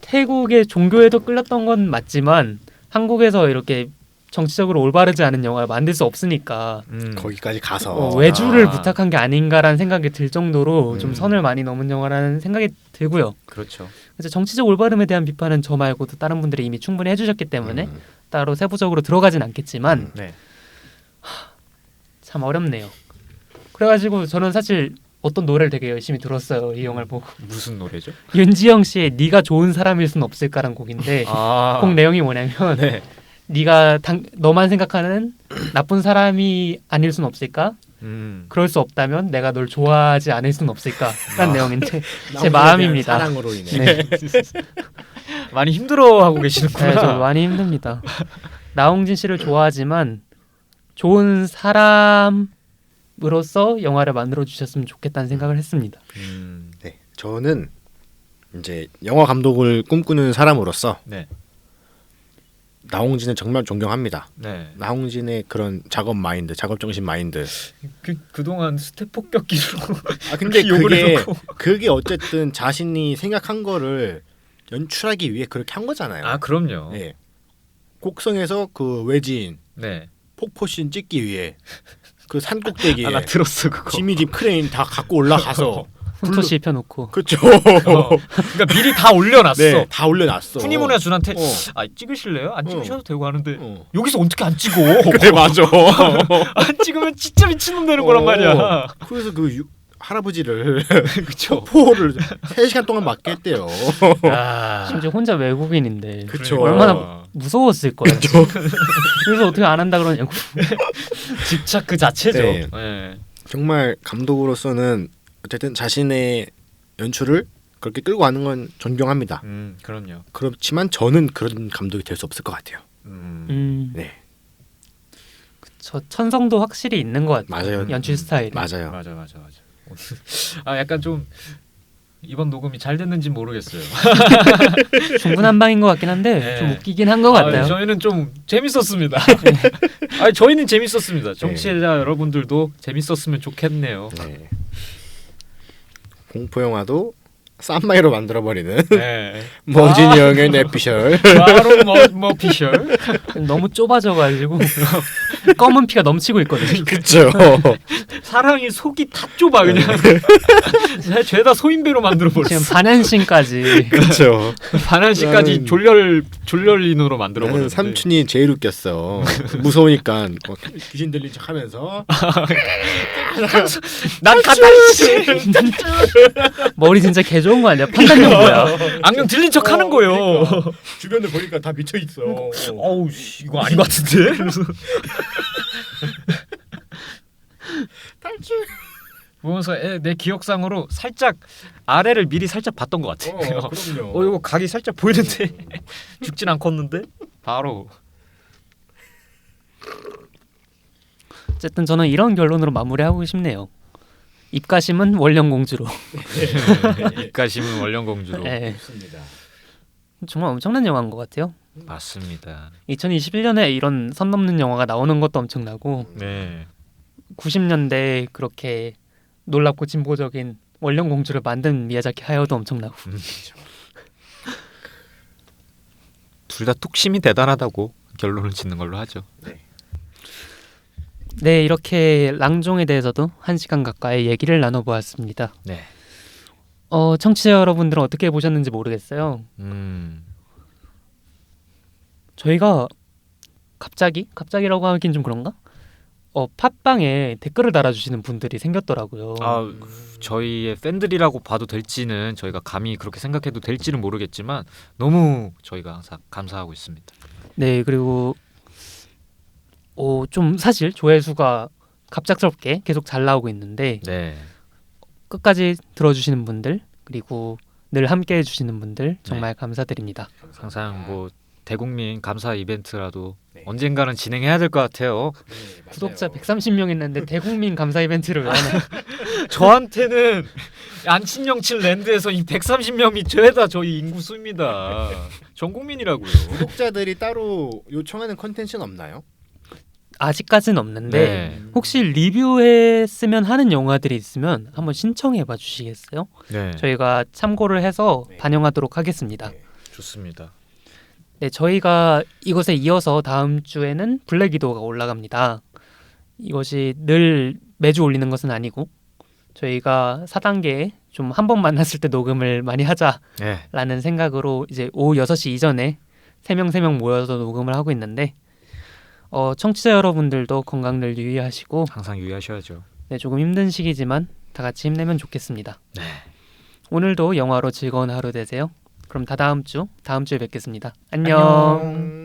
태국의 종교에도 끌렸던 건 맞지만 한국에서 이렇게 정치적으로 올바르지 않은 영화를 만들 수 없으니까 거기까지 가서 외주를 부탁한 게 아닌가라는 생각이 들 정도로 좀 선을 많이 넘은 영화라는 생각이 들고요. 그렇죠. 그래서 정치적 올바름에 대한 비판은 저 말고도 다른 분들이 이미 충분히 해주셨기 때문에 따로 세부적으로 들어가진 않겠지만 네. 참 어렵네요. 그래가지고 저는 사실 어떤 노래를 되게 열심히 들었어요. 이 영화를 보고. 무슨 노래죠? 윤지영 씨의 네가 좋은 사람일 순 없을까라는 곡인데 곡 내용이 뭐냐면 네. 네가 너만 생각하는 나쁜 사람이 아닐 순 없을까? 그럴 수 없다면 내가 널 좋아하지 않을 순 없을까라는 내용인데 제 마음입니다. 사랑으로 인해. 네. 많이 힘들어하고 계시는구나. 네, 저 많이 힘듭니다. 나홍진 씨를 좋아하지만 좋은 사람으로서 영화를 만들어 주셨으면 좋겠다는 생각을 했습니다. 네, 저는 이제 영화 감독을 꿈꾸는 사람으로서 네. 나홍진을 정말 존경합니다. 네. 나홍진의 그런 작업 마인드, 작업 정신 마인드. 그동안 스텝 폭격기로 근데 욕을 그게 어쨌든 자신이 생각한 거를 연출하기 위해 그렇게 한 거잖아요. 그럼요. 네. 곡성에서 그 외지인 네. 폭포신 찍기 위해 그 산꼭대기에 나 들었어 그거. 지미 집 크레인 다 갖고 올라가서 훈토씨 입혀놓고 그렇죠. 그러니까 미리 다 올려놨어. 네, 다 올려놨어. 후니모네 준한테 찍으실래요? 안 찍으셔도 되고 하는데 여기서 어떻게 안 찍어? 그래 맞아. 안 찍으면 진짜 미친놈 되는 거란 말이야. 그래서 그 할아버지를 그쵸. 폭포를 3시간 동안 맞게 했대요. 심지어 혼자 외국인인데 그쵸. 얼마나 무서웠을 거야. 그래서 어떻게 안 한다 그러냐고. 집착 그 자체죠. 네. 네. 정말 감독으로서는 어쨌든 자신의 연출을 그렇게 끌고 가는 건 존경합니다. 그럼요. 그렇지만 저는 그런 감독이 될 수 없을 것 같아요. 네. 저 천성도 확실히 있는 것 같아요. 맞아요. 연출 스타일이. 맞아요. 맞아. 아 약간 좀 이번 녹음이 잘 됐는지 모르겠어요. 중구난방인 것 같긴 한데 네. 좀 웃기긴 한 것 같아요. 저희는 좀 재밌었습니다. 저희는 재밌었습니다. 정치자 여러분들도 재밌었으면 좋겠네요. 네. 공포 영화도 쌈마이로 만들어 버리는 네. 머진이 형의 내피셜. 바로 뭐 피셜. 너무 좁아져가지고 검은 피가 넘치고 있거든요. 그렇죠. 사랑이 속이 다 좁아 그냥. 죄다 소인배로 만들어 지금 버렸어. 반한신까지. 그렇죠. 반환시까지 졸렬인으로 만들어 나는 버렸는데. 삼촌이 제일 웃겼어. 무서우니까 뭐 귀신 들린 척하면서 난 카타르시. 머리 진짜 개 좋은 거 아니야? 판단력 뭐야? 안경 들린 척 하는 거요. 그러니까. 주변을 보니까 다 미쳐 있어. 어우 이거 아닌 것 같은데. 탈출. 보면서 내 기억상으로 살짝 아래를 미리 살짝 봤던 것 같아. 그럼요. 이거 각이 살짝 보이는데 죽진 않겠는데 바로. 어쨌든 저는 이런 결론으로 마무리하고 싶네요. 입가심은 원령공주로. 입가심은 원령공주로. 네. 좋습니다. 정말 엄청난 영화인 것 같아요. 맞습니다. 2021년에 이런 선 넘는 영화가 나오는 것도 엄청나고 네. 90년대에 그렇게 놀랍고 진보적인 원령공주를 만든 미야자키 하야오도 엄청나고. 둘 다 뚝심이 대단하다고 결론을 짓는 걸로 하죠. 네, 이렇게 랑종에 대해서도 1시간 가까이 얘기를 나눠보았습니다. 네. 청취자 여러분들은 어떻게 보셨는지 모르겠어요. 저희가 갑자기라고 하긴 좀 그런가? 팟빵에 댓글을 달아주시는 분들이 생겼더라고요. 저희의 팬들이라고 봐도 될지는 저희가 감히 그렇게 생각해도 될지는 모르겠지만 너무 저희가 항상 감사하고 있습니다. 네, 그리고 좀 사실 조회수가 갑작스럽게 계속 잘 나오고 있는데 네. 끝까지 들어주시는 분들 그리고 늘 함께 해주시는 분들 정말 감사드립니다. 항상 뭐 대국민 감사 이벤트라도 네. 언젠가는 진행해야 될 것 같아요. 구독자 130명 있는데 대국민 감사 이벤트를 왜 하나? 저한테는 안친영칠 랜드에서 이 130명이 죄다 저희 인구수입니다. 전 국민이라고요. 구독자들이 따로 요청하는 컨텐츠는 없나요? 아직까지는 없는데 네. 혹시 리뷰했으면 하는 영화들이 있으면 한번 신청해봐 주시겠어요? 네. 저희가 참고를 해서 네. 반영하도록 하겠습니다. 네. 좋습니다. 네, 저희가 이것에 이어서 다음 주에는 블랙 위도우가 올라갑니다. 이것이 늘 매주 올리는 것은 아니고 저희가 4단계에 좀 한 번 만났을 때 녹음을 많이 하자라는 네. 생각으로 이제 오후 6시 이전에 3명 모여서 녹음을 하고 있는데 청취자 여러분들도 건강 늘 유의하시고 항상 유의하셔야죠. 네, 조금 힘든 시기지만 다 같이 힘내면 좋겠습니다. 네. 오늘도 영화로 즐거운 하루 되세요. 그럼 다음 주에 뵙겠습니다. 안녕. 안녕.